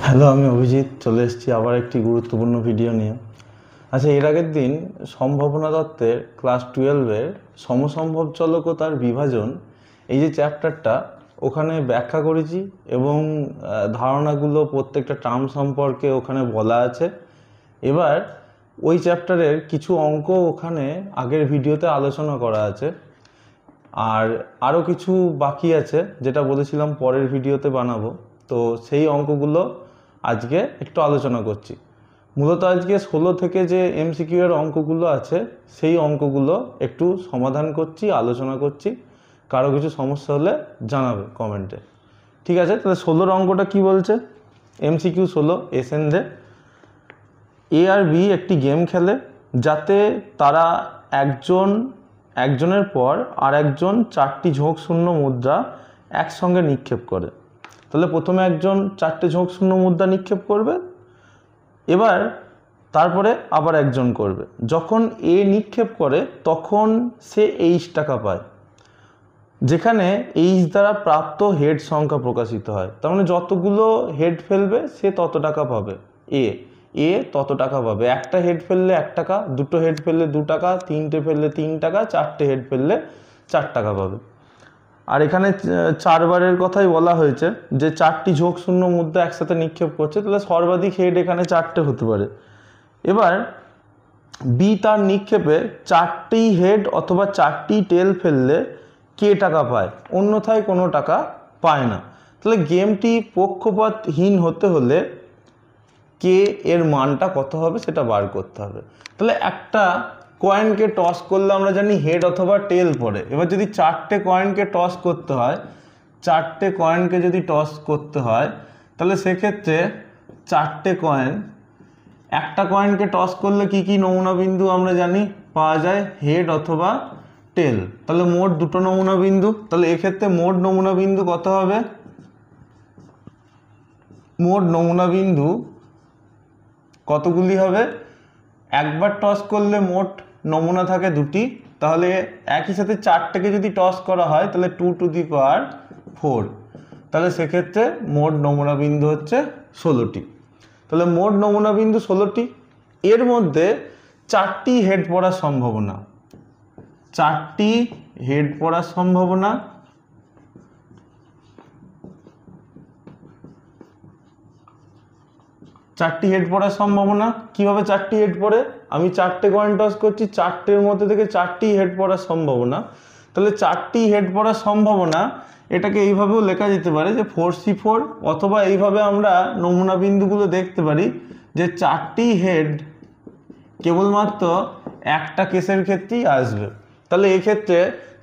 Hello, আমি অভিজিৎ চলে এসেছি আবার একটি গুরুত্বপূর্ণ ভিডিও নিয়ে। আচ্ছা, এর আগের দিন সম্ভাবনা তত্ত্বের ক্লাস 12-এর সমসম্ভবচলক ও তার বিভাজন এই যে চ্যাপ্টারটা ওখানে ব্যাখ্যা করেছি এবং ধারণাগুলো প্রত্যেকটা টার্ম সম্পর্কে ওখানে বলা আছে। এবার ওই চ্যাপ্টারের কিছু অঙ্ক ওখানে আগের ভিডিওতে আলোচনা করা আছে, আর আরও কিছু বাকি আছে যেটা বলেছিলাম পরের ভিডিওতে বানাবো। তো সেই অঙ্কগুলো আজকে একটু আলোচনা করছি। মূলত আজকে 16 থেকে যে এমসিকিউ এর অঙ্কগুলো আছে সেই অঙ্কগুলো একটু সমাধান করছি, আলোচনা করছি। কারো কিছু সমস্যা হলে জানাবে কমেন্টে। ঠিক আছে, তাহলে 16 অঙ্কটা কি বলছে? এমসিকিউ 16 এসেনদে এ আর বি একটি গেম খেলে যাতে তারা একজনের পর আর একজন 4টি ঝোঁক শূন্য মুদ্রা একসঙ্গে নিক্ষেপ করে। তাহলে প্রথমে একজন 4টে ঝোঁক শূন্য মুদ্রা নিক্ষেপ করবে, এবার তারপরে আবার একজন করবে। যখন এ নিক্ষেপ করে তখন সে এইচ টাকা পায়, যেখানে এইচ দ্বারা প্রাপ্ত হেড সংখ্যা প্রকাশিত হয়। তার মানে যতগুলো হেড ফেলবে সে তত টাকা পাবে। এ তত টাকা পাবে। একটা হেড ফেললে 1 টাকা, দুটো হেড ফেললে 2 টাকা, 3টে ফেললে 3 টাকা, 4টে হেড ফেললে 4 টাকা পাবে। আর এখানে 4 বারের কথাই বলা হয়েছে যে 4টি ঝোঁক শূন্য মুদ্রা একসাথে নিক্ষেপ করছে, তাহলে সর্বাধিক হেড এখানে 4টে হতে পারে। এবার বি তার নিক্ষেপে 4টি হেড অথবা 4টি টেল ফেললে কে টাকা পায়, অন্যথায় কোনো টাকা পায় না। তাহলে গেমটি পক্ষপাতহীন হতে হলে কে এর মানটা কত হবে সেটা বার করতে হবে। তাহলে একটা কয়েনকে টস করলে আমরা জানি হেড অথবা টেল পড়ে। এবার যদি 4টে কয়েনকে টস করতে হয়, 4টে কয়েনকে যদি টস করতে হয় তাহলে সেক্ষেত্রে 4টে কয়েন, একটা কয়েনকে টস করলে কি কি নমুনা বিন্দু আমরা জানি পাওয়া যায়, হেড অথবা টেল। তাহলে মোট 2টো নমুনা বিন্দু। তাহলে এক্ষেত্রে মোট নমুনা বিন্দু কত হবে? মোট নমুনা বিন্দু কতগুলি হবে? একবার টস করলে মোট নমুনা থাকে 2টি। তাহলে একই সাথে 4টেকে যদি টস করা হয় তাহলে 2 টু দি পাওয়ার 4। তাহলে সেক্ষেত্রে মোট নমুনা বিন্দু হচ্ছে 16টি। তাহলে মোট নমুনা বিন্দু 16টি। এর মধ্যে 4টি হেড পড়ার সম্ভাবনা, 4টি হেড পড়ার সম্ভাবনা। চারটি হেড পড়ার সম্ভাবনা কিভাবে 4টি হেড পড়ে? আমি 4টে কয়েন টস করছি, 4টের মধ্যে থেকে 4টি হেড পড়ার সম্ভাবনা। তাহলে 4টি হেড পড়ার সম্ভাবনা এটাকে এইভাবেও লেখা যেতে পারে যে 4c4, অথবা এইভাবে আমরা নমুনা বিন্দুগুলো দেখতে পারি যে 4টি হেড কেবলমাত্র একটা কেসের ক্ষেত্রেই আসবে। তাহলে এক্ষেত্রে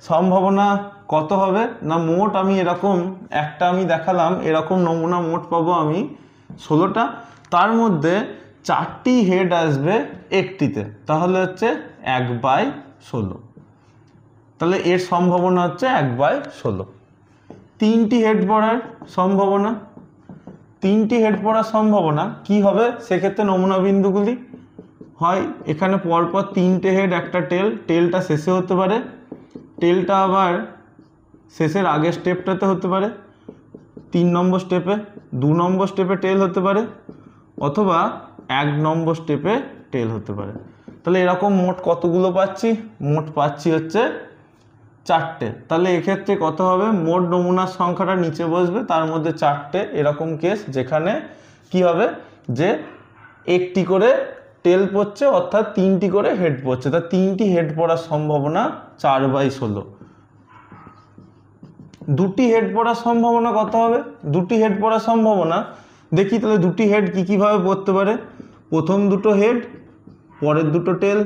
সম্ভাবনা কত হবে না, মোট আমি এরকম একটা আমি দেখালাম, এরকম নমুনা মোট পাবো আমি 16টা। তার মধ্যে 4টি হেড আসবে একটিতে, তাহলে হচ্ছে 1/16। তাহলে এর সম্ভাবনা হচ্ছে 1/16। 3টি হেড পড়ার সম্ভাবনা, 3টি হেড পড়ার সম্ভাবনা কি হবে? সেক্ষেত্রে নমুনা বিন্দুগুলি হয় এখানে পরপর 3টে হেড, একটা টেল, টেলটা শেষে হতে পারে, টেলটা আবার শেষের আগের স্টেপটাতে হতে পারে, 3 নম্বর স্টেপে, 2 নম্বর স্টেপে টেল হতে পারে, অথবা 1 নম্বর স্টেপে টেল হতে পারে। তাহলে এরকম মোট কতগুলো পাচ্ছি? মোট পাচ্ছি হচ্ছে 4টে। তাহলে এক্ষেত্রে কত হবে? মোট নমুনার সংখ্যাটা নিচে বসবে, তার মধ্যে 4টে এরকম কেস যেখানে কি হবে যে একটি করে টেল পড়ছে, অর্থাৎ 3টি করে হেড পড়ছে। তা 3টি হেড পড়ার সম্ভাবনা 4/16। 2টি হেড পড়ার সম্ভাবনা কত হবে? 2টি হেড পড়ার সম্ভাবনা দেখি। তাহলে 2টি হেড কী কীভাবে পড়তে পারে? প্রথম 2টো হেড, পরের 2টো টেল,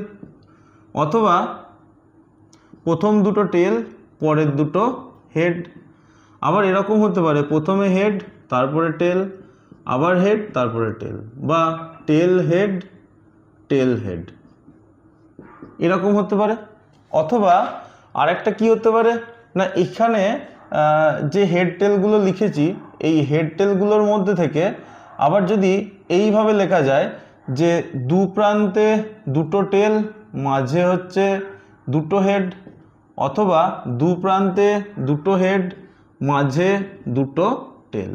অথবা প্রথম 2টো টেল, পরের 2টো হেড। আবার এরকম হতে পারে প্রথমে হেড, তারপরে টেল, আবার হেড, তারপরে টেল, বা টেল হেড, টেল হেড, এরকম হতে পারে। অথবা আরেকটা কি হতে পারে না, এখানে যে হেড টেলগুলো লিখেছি এই হেড টেলগুলোর মধ্যে থেকে আবার যদি এইভাবে লেখা যায় যে 2 প্রান্তে 2টো টেল, মাঝে হচ্ছে 2টো হেড, অথবা 2 প্রান্তে 2টো হেড, মাঝে 2টো টেল,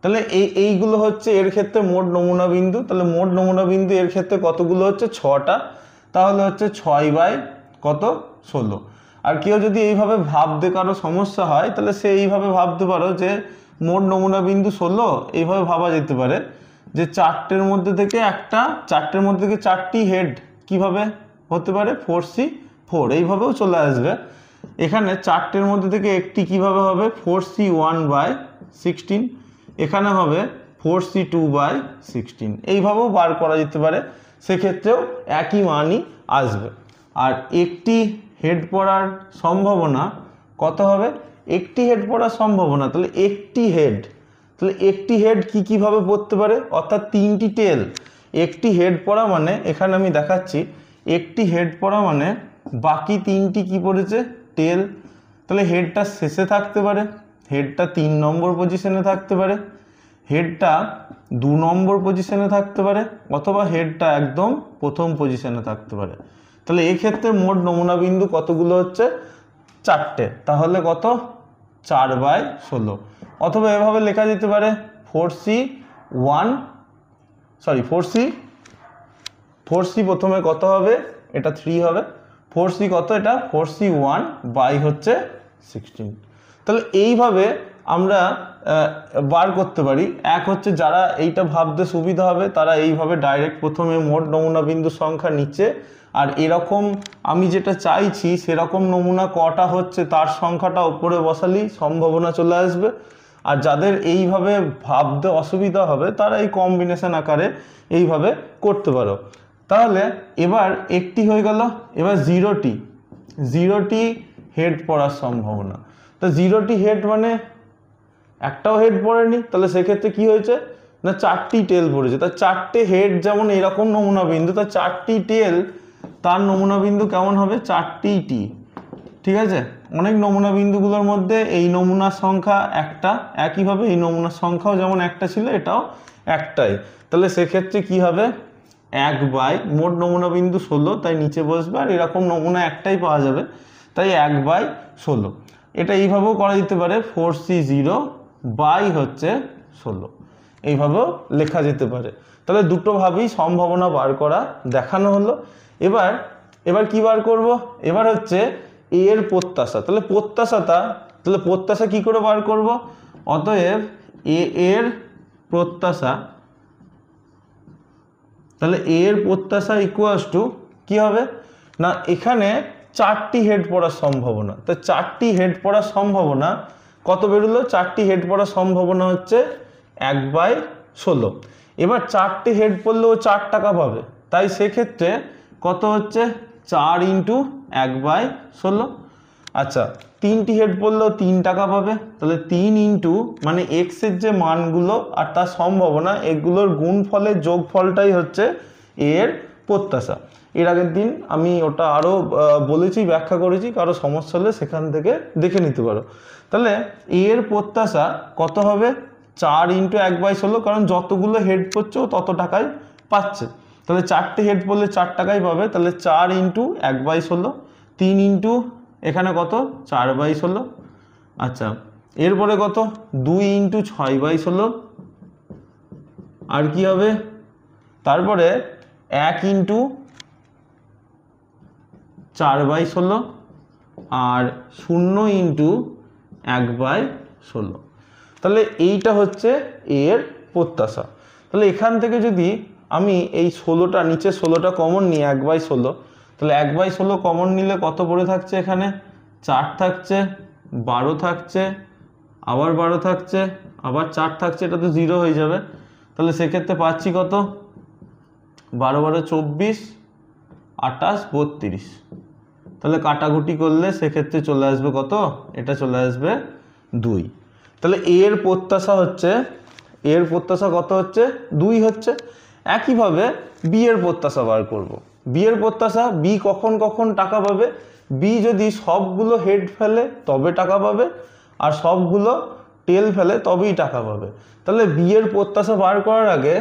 তাহলে এইগুলো হচ্ছে এর ক্ষেত্রে মোট নমুনা বিন্দু। তাহলে মোট নমুনা বিন্দু এর ক্ষেত্রে কতগুলো হচ্ছে 6টা, তাহলে হচ্ছে 6/16। আর কেউ যদি এইভাবে ভাবতে কারো সমস্যা হয় তাহলে সে এইভাবে ভাবতে পারো যে মোট নমুনা বিন্দু 16, এইভাবে ভাবা যেতে পারে যে 4টের মধ্যে থেকে 4টি হেড কিভাবে হতে পারে 4C4, এইভাবেও চলে আসবে। এখানে 4টের মধ্যে থেকে একটি কিভাবে হবে 4C1/16, এখানে হবে 4C2/16, এইভাবেও বার করা যেতে পারে, সেক্ষেত্রেও একই মানই আসবে। আর একটি হেড পড়ার সম্ভাবনা কত হবে, একটি হেড পড়ার সম্ভাবনা, তাহলে একটি হেড কিভাবে পড়তে পারে, অর্থাৎ 3টি টেল। একটি হেড পড়া মানে এখানে আমি দেখাচ্ছি, একটি হেড পড়া মানে বাকি 3টি কি পড়েছে টেল। তাহলে হেডটা শেষে থাকতে পারে, হেডটা 3 নম্বর পজিশনে থাকতে পারে, হেডটা 2 নম্বর পজিশনে থাকতে পারে, অথবা হেডটা একদম প্রথম পজিশনে থাকতে পারে। তাহলে এক্ষেত্রে মোট নমুনা বিন্দু কতগুলো হচ্ছে 4টে, তাহলে কত 4/16। অথবা এভাবে লেখা যেতে পারে 4C প্রথমে কত হবে, এটা 3 হবে, 4C কত, এটা 4C1/16। তাহলে এইভাবে আমরা বার করতে পারি। এক হচ্ছে যারা এইটা ভাবতে সুবিধা হবে তারা এইভাবে ডাইরেক্ট প্রথমে মোট নমুনা বিন্দু সংখ্যা নিচে, আর এরকম আমি যেটা চাইছি সেরকম নমুনা কটা হচ্ছে তার সংখ্যাটা উপরে বসালেই সম্ভাবনা চলে আসবে। আর যাদের এইভাবে ভাবতে অসুবিধা হবে তারা এই কম্বিনেশন আকারে এইভাবে করতে পারো। তাহলে এবার একটি হয়ে গেল, এবার 0টি হেড পড়ার সম্ভাবনা। তো 0টি হেড মানে একটাও হেড পড়েনি, তাহলে সেক্ষেত্রে কি হয়েছে না 4টি টেল পড়েছে। তা 4টে হেড যেমন এরকম নমুনা বিন্দু, তা 4টি টেল তার নমুনা বিন্দু কেমন হবে 4টি, ঠিক আছে। অনেক নমুনা বিন্দুগুলোর মধ্যে এই নমুনার সংখ্যা একটা, একইভাবে এই নমুনার সংখ্যাও যেমন একটা ছিল এটাও একটাই। তাহলে সেক্ষেত্রে কি হবে 1/মোট নমুনা বিন্দু 16, তাই নিচে বসবে, আর এরকম নমুনা একটাই পাওয়া যাবে, তাই 1/16। এটা এইভাবেও করা যেতে পারে 4C0/16, এইভাবেও লেখা যেতে পারে। তাহলে দুটোভাবেই সম্ভাবনা বার করা দেখানো হলো। এবার কি বার করব, এবার হচ্ছে এর প্রত্যাশা। তাহলে প্রত্যাশা কি করে বার করব, অতএব এর প্রত্যাশা, তাহলে এর প্রত্যাশা ইকুয়ালস টু কি হবে না এখানে 4টি হেড পড়ার সম্ভাবনা। তো 4টি হেড পড়ার সম্ভাবনা কত বেরোলো, 4টি হেড পড়ার সম্ভাবনা হচ্ছে 1/16। এবার 4টি হেড পড়লেও 4 টাকা পাবে, তাই সেক্ষেত্রে কত হচ্ছে 4 × 1/16। আচ্ছা 3টি হেড পড়লেও 3 টাকা পাবে, তাহলে 3 ইন্টু মানে এক্সের যে মানগুলো আর তার সম্ভাবনা এগুলোর গুণফলের যোগফলটাই হচ্ছে এর প্রত্যাশা। এর আগের দিন আমি ওটা আরও বলেছি, ব্যাখ্যা করেছি, কারো সমস্যা হলে সেখান থেকে দেখে নিতে পারো। তাহলে এর প্রত্যাশা কত হবে 4 × 1/16, কারণ যতগুলো হেড পড়ছে ও তত টাকাই পাচ্ছে। তাহলে 4টে হেড পড়লে 4 টাকাই পাবে, তাহলে 4 × 1/16, 3 ইন্টু এখানে কত 4/16। আচ্ছা এরপরে কত 2 × 6/16, আর কি হবে তারপরে 1 × 4/16, আর 0 × 1/16। তাহলে এইটা হচ্ছে এর প্রত্যাশা। তাহলে এখান থেকে যদি আমি এই 16টা নিচে 16টা কমন নিই 1/16, তাহলে 1/16 কমন নিলে কত পড়ে থাকছে, এখানে 4 থাকছে, 12 থাকছে, আবার 12 থাকছে, আবার 4 থাকছে, এটা তো 0 হয়ে যাবে। তাহলে সেক্ষেত্রে পাচ্ছি কত 12 12 24, 28 32। তাহলে কাটাকুটি করলে সেক্ষেত্রে চলে আসবে কত, এটা চলে আসবে 2। তাহলে এর প্রত্যাশা কত হচ্ছে 2 হচ্ছে। একইভাবে বি এর প্রত্যাশা বার করব। বি এর প্রত্যাশা, বি কখন টাকা পাবে, বি যদি সবগুলো হেড ফেলে তবে টাকা পাবে, আর সবগুলো টেল ফেলে তবেই টাকা পাবে। তাহলে বি এর প্রত্যাশা বার করার আগে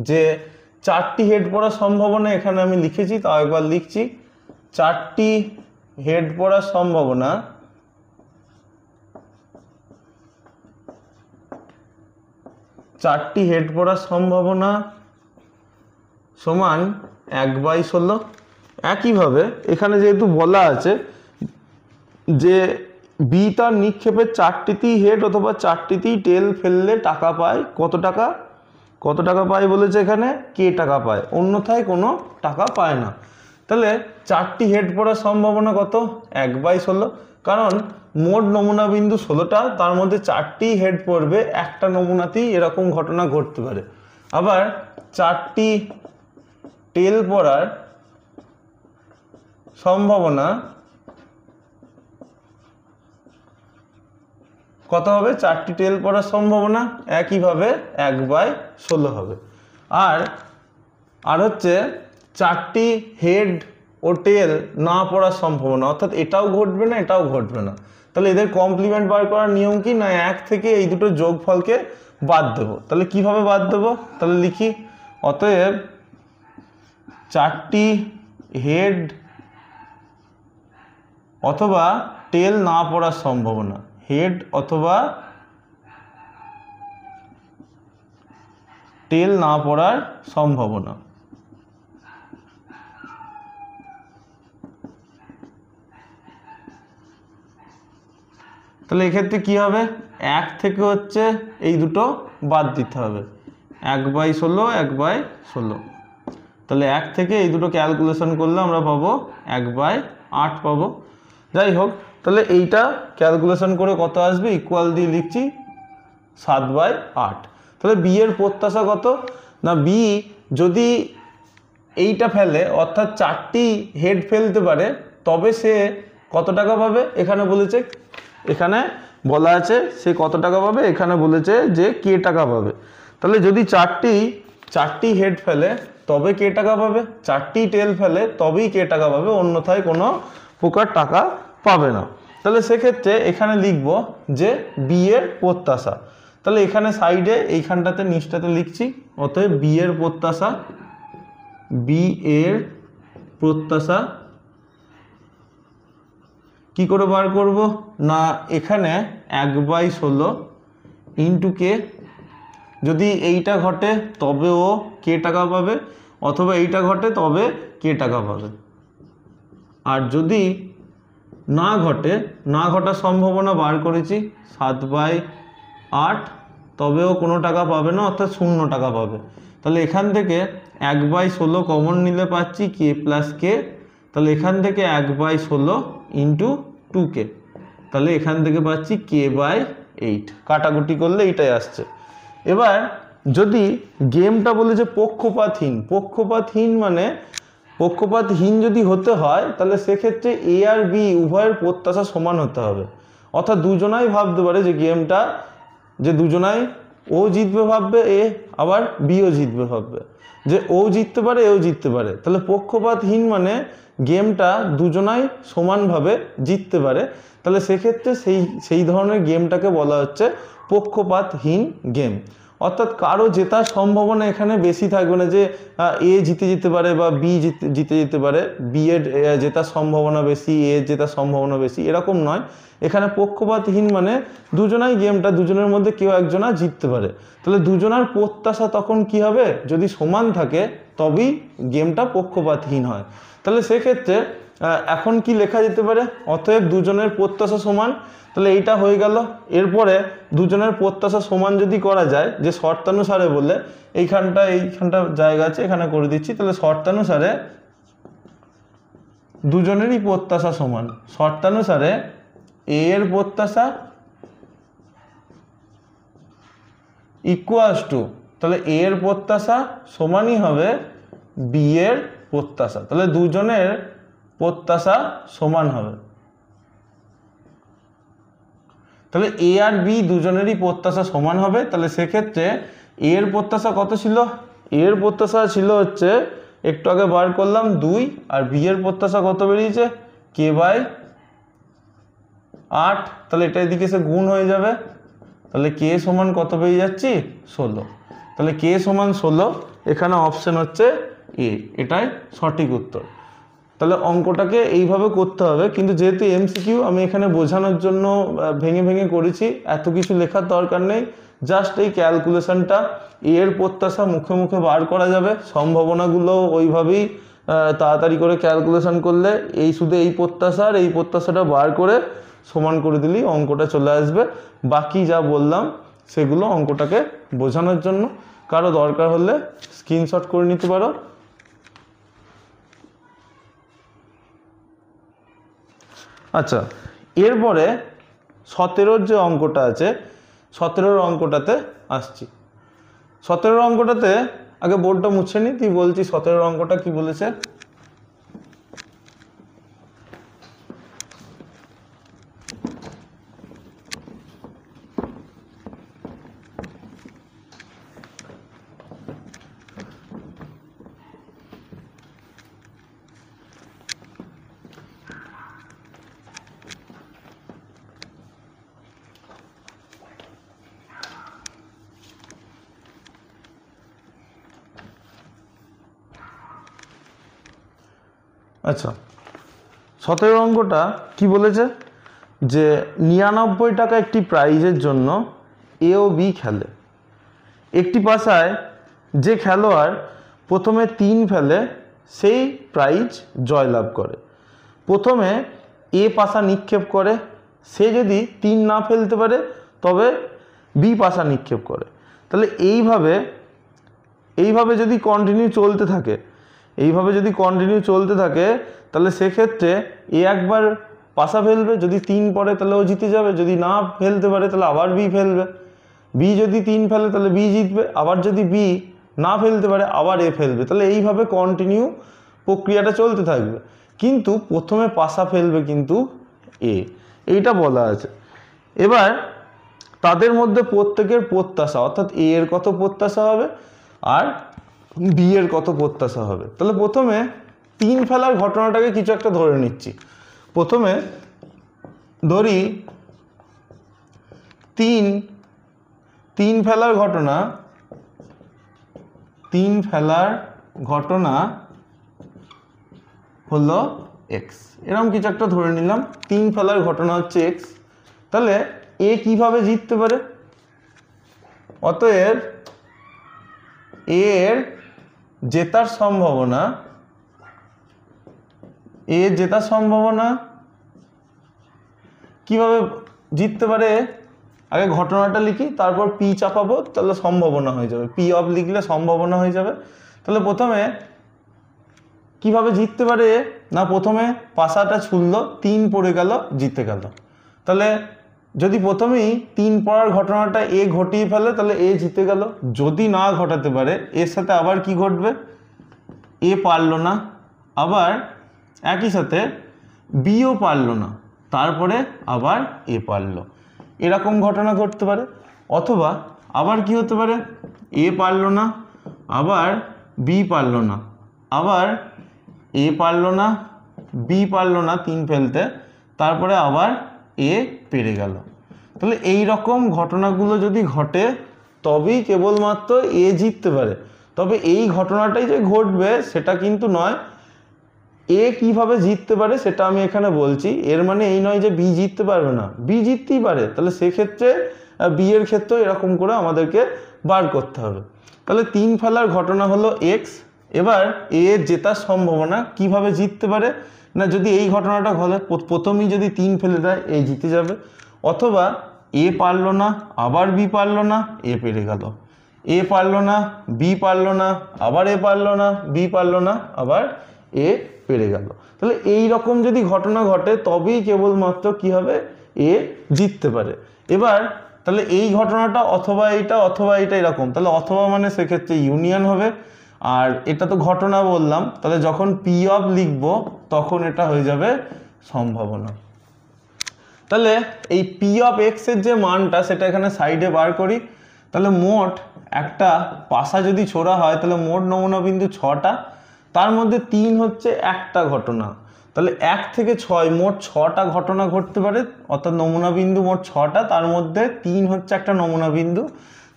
যে 4টি হেড পড়ার সম্ভাবনা এখানে আমি লিখেছি, তাও একবার লিখছি। 4টি হেড পড়ার সম্ভাবনা 4টি হেড পড়ার সম্ভাবনা সমান 1/16। একইভাবে এখানে যেহেতু বলা আছে যে বি তার নিক্ষেপের 4টিতেই হেড অথবা 4টিতেই টেল ফেললে টাকা পায়, কত টাকা পায় বলেছে এখানে, কে টাকা পায়, অন্যথায় কোনো টাকা পায় না। তাহলে 4টি হেড পড়ার সম্ভাবনা কত, 1/16, কারণ মোট নমুনা বিন্দু 16টা, তার মধ্যে 4টি হেড পড়বে, একটা নমুনাতেই এরকম ঘটনা ঘটতে পারে। আবার 4টি টেল পড়ার সম্ভাবনা কত হবে, 4টি টেল পড়ার সম্ভাবনা একইভাবে 1/16 হবে। আর হচ্ছে 4টি হেড ও টেল না পড়ার সম্ভাবনা, অর্থাৎ এটাও ঘটবে না এটাও ঘটবে না। তাহলে এদের কমপ্লিমেন্ট বার করার নিয়ম কি, না 1 থেকে এই দুটো যোগফলকে বাদ দেবো। তাহলে কিভাবে বাদ দেবো, তাহলে লিখি, অতএব 4টি হেড অথবা টেল না পড়ার সম্ভাবনা, হেড অথবা টেল না পড়ার সম্ভাবনা, তাহলে এক্ষেত্রে কি হবে, 1 থেকে হচ্ছে এই দুটো বাদ দিতে হবে, 1/16 1/16। তাহলে 1 থেকে এই দুটো ক্যালকুলেশন করলে আমরা পাবো 1/8 পাবো। যাই হোক, তাহলে এইটা ক্যালকুলেশন করে কত আসবে, ইকুয়াল দিয়ে লিখছি 7/8। তাহলে বি এর প্রত্যাশা কত, না বি যদি এইটা ফেলে অর্থাৎ 4টি হেড ফেলতে পারে তবে সে কত টাকা পাবে, এখানে বলেছে, এখানে বলা আছে সে কত টাকা পাবে, এখানে বলেছে যে কে টাকা পাবে। তাহলে যদি 4টি হেড ফেলে তবে কে টাকা পাবে, 4টি টেল ফেলে তবেই কে টাকা পাবে, অন্যথায় কোনো প্রকার টাকা পাবে না। তাহলে সেক্ষেত্রে এখানে লিখব যে বি এর প্রত্যাশা, তাহলে এখানে সাইডে এইখানটাতে নিচটাতে লিখছি, অতএব বি এর প্রত্যাশা কি করে বার করব, না এখানে 1/16 ইন্টু কে, যদি এইটা ঘটে তবে ও কে টাকা পাবে, অথবা এইটা ঘটে তবে কে টাকা পাবে। আর যদি না ঘটে, না ঘটার সম্ভাবনা বার করেছি 7/8, তবেও কোনো টাকা পাবে না, অর্থাৎ 0 টাকা পাবে। তাহলে এখান থেকে 1/16 কমন নিলে পাচ্ছি কে প্লাস কে, তাহলে এখান থেকে 1/16 ইন্টু 2কে, তাহলে এখান থেকে পাচ্ছি k/8, কাটাকুটি করলে এইটাই আসছে। এবার যদি গেমটা বলে যে পক্ষপাতহীন মানে পক্ষপাতহীন যদি হতে হয় তাহলে সেক্ষেত্রে এ আর বি উভয়ের প্রত্যাশা সমান হতে হবে, অর্থাৎ দুজনাই ভাবতে পারে যে গেমটা, যে দুজনাই ও জিতবে ভাববে এ, আবার বিও জিতবে ভাববে, যে ও জিততে পারে এও জিততে পারে। তাহলে পক্ষপাতহীন মানে গেমটা দুজনাই সমানভাবে জিততে পারে, তাহলে সেক্ষেত্রে সেই ধরনের গেমটাকে বলা হচ্ছে পক্ষপাতহীন গেম। অর্থাৎ কারো জেতার সম্ভাবনা এখানে বেশি থাকবে না, যে এ জিতে যেতে পারে বা বি জিতে যেতে পারে, বি এর জেতার সম্ভাবনা বেশি, এ জেতার সম্ভাবনা বেশি, এরকম নয়। এখানে পক্ষপাতহীন মানে দুজনাই গেমটা, দুজনের মধ্যে কেউ একজনা জিততে পারে। তাহলে দুজনার প্রত্যাশা তখন কি হবে, যদি সমান থাকে তবেই গেমটা পক্ষপাতহীন হয়। তাহলে সেক্ষেত্রে এখন কি লেখা যেতে পারে, অতএব দুজনের প্রত্যাশা সমান, তাহলে এইটা হয়ে গেল। এরপরে দুজনের প্রত্যাশা সমান যদি করা যায়, যে শর্তানুসারে বললে এইখানটা জায়গা আছে এখানে করে দিচ্ছি, তাহলে শর্তানুসারে দুজনেরই প্রত্যাশা সমান, শর্তানুসারে এ এর প্রত্যাশা ইকুয়ালস টু, তাহলে এ এর প্রত্যাশা সমানই হবে বি এর প্রত্যাশা, তাহলে দুজনের প্রত্যাশা সমান হবে। তাহলে এ আর বি দুজনেরই প্রত্যাশা সমান হবে, তাহলে সেক্ষেত্রে এ এর প্রত্যাশা কত ছিল, এ এর প্রত্যাশা ছিল হচ্ছে একটু আগে বার করলাম 2, আর বি এর প্রত্যাশা কত বেরিয়েছে k/8, তাহলে এটা এদিকে এসে গুণ হয়ে যাবে, তাহলে কে সমান কত পেয়ে যাচ্ছি 16, তাহলে কে সমান 16, এখানে অপশন হচ্ছে এ, এটাই সঠিক উত্তর। তাহলে অঙ্কটাকে এইভাবে করতে হবে, কিন্তু যেহেতু এমসিকিউ আমি এখানে বোঝানোর জন্য ভেঙে ভেঙে করেছি, এত কিছু লেখার দরকার নেই, জাস্ট এই ক্যালকুলেশনটা এর প্রত্যাশা মুখে মুখে বার করা যাবে, সম্ভাবনাগুলো ওইভাবেই তাড়াতাড়ি করে ক্যালকুলেশন করলে এই শুধু এই প্রত্যাশা আর এই প্রত্যাশাটা বার করে সমান করে দিলেই অঙ্কটা চলে আসবে। বাকি যা বললাম সেগুলো অঙ্কটাকে বোঝানোর জন্য, কারো দরকার হলে স্ক্রিনশট করে নিতে পারো। আচ্ছা, এরপরে 17 যে অঙ্কটা আছে, 17 অঙ্কটাতে আসছি। 17 অঙ্কটাতে আগে বোর্ডটা মুছে নি, তুই বলছি 17 অঙ্কটা কি বলেছে। আচ্ছা, 17 অঙ্কটা কি বলেছে যে 99 টাকা একটি প্রাইজের জন্য এ ও বি খেলে। একটি পাশায় যে খেলোয়াড় প্রথমে 3 ফেলে সেই প্রাইজ জয়লাভ করে। প্রথমে এ পাশা নিক্ষেপ করে, সে যদি 3 না ফেলতে পারে তবে বি পাশা নিক্ষেপ করে। তাহলে এইভাবে যদি কন্টিনিউ চলতে থাকে তাহলে সেক্ষেত্রে এ একবার পাশা ফেলবে, যদি 3 পড়ে তাহলে ও জিতে যাবে, যদি না ফেলতে পারে তাহলে আবার বি ফেলবে, বি যদি 3 ফেলে তাহলে বি জিতবে, আবার যদি বি না ফেলতে পারে আবার এ ফেলবে। তাহলে এইভাবে কন্টিনিউ প্রক্রিয়াটা চলতে থাকবে, কিন্তু প্রথমে পাশা ফেলবে কিন্তু এ, এইটা বলা আছে। এবার তাদের মধ্যে প্রত্যেকের প্রত্যাশা, অর্থাৎ এ এর কত প্রত্যাশা হবে আর বি এর কত প্রত্যাশা হবে। তাহলে প্রথমে 3 ফেলার ঘটনাটাকে কিছু একটা ধরে নিচ্ছি। প্রথমে ধরি 3 ফেলার ঘটনা হলো এক্স, এরকম কিছু একটা ধরে নিলাম। 3 ফেলার ঘটনা হচ্ছে এক্স, তাহলে এ কিভাবে জিততে পারে? অতএব এর জেতার সম্ভাবনা কিভাবে জিততে পারে? আগে ঘটনাটা লিখি, তারপর পি চাপাবো, তাহলে সম্ভাবনা হয়ে যাবে, পি অফ লিখলে সম্ভাবনা হয়ে যাবে। তাহলে প্রথমে কিভাবে জিততে পারে না, প্রথমে পাশাটা ছুড়লো, 3 পড়ে গেল, জিতে গেল। তাহলে যদি প্রথমেই 3 পড়ার ঘটনাটা এ ঘটিয়ে ফেলে তাহলে এ জিতে গেল। যদি না ঘটাতে পারে এর সাথে আবার কি ঘটবে, এ পারলো না, আবার একই সাথে বিও পারলো না, তারপরে আবার এ পারলো, এরকম ঘটনা ঘটতে পারে। অথবা আবার কি হতে পারে, এ পারলো না, আবার বি পারলো না, আবার এ পারলো না, বি পারলো না 3 ফেলতে, তারপরে আবার এ পেরে গেল। তাহলে এই রকম ঘটনাগুলো যদি ঘটে তবেই কেবলমাত্র এ জিততে পারে। তবে এই ঘটনাটাই যে ঘটবে সেটা কিন্তু নয়। এ কিভাবে জিততে পারে সেটা আমি এখানে বলছি, এর মানে এই নয় যে বি জিততে পারবে না, বি জিততেই পারে। তাহলে সেক্ষেত্রে বি এর ক্ষেত্রেও এরকম করে আমাদেরকে বার করতে হবে। তাহলে 3 ফেলার ঘটনা হলো এক্স। এবার এ জেতার সম্ভাবনা কিভাবে জিততে পারে না, যদি এই ঘটনাটা ঘটে প্রথমেই যদি 3 ফেলে দেয় এ জিতে যাবে, অথবা এ পারলো না, আবার বি পারলো না, এ পেরে গেল, এ পারলো না, বি পারলো না, আবার এ পারলো না, বি পারলো না, আবার এ পেরে গেল। তাহলে এই রকম যদি ঘটনা ঘটে তবেই কেবলমাত্র কি হবে, এ জিততে পারে। এবার তাহলে এই ঘটনাটা অথবা এইটা এরকম, তাহলে অথবা মানে সেক্ষেত্রে ইউনিয়ন হবে। আর এটা তো ঘটনা বললাম, তাহলে যখন পি অফ লিখবো তখন এটা হয়ে যাবে সম্ভাবনা। তাহলে এই পি অফ এক্স এর যে মানটা সেটা এখানে সাইডে বার করি। তাহলে মোট একটা পাশা যদি ছোড়া হয় তাহলে মোট নমুনা বিন্দু 6টা, তার মধ্যে 3 হচ্ছে একটা ঘটনা। তাহলে 1 থেকে 6 মোট 6টা ঘটনা ঘটতে পারে, অর্থাৎ নমুনা বিন্দু মোট 6টা, তার মধ্যে 3 হচ্ছে একটা নমুনা বিন্দু।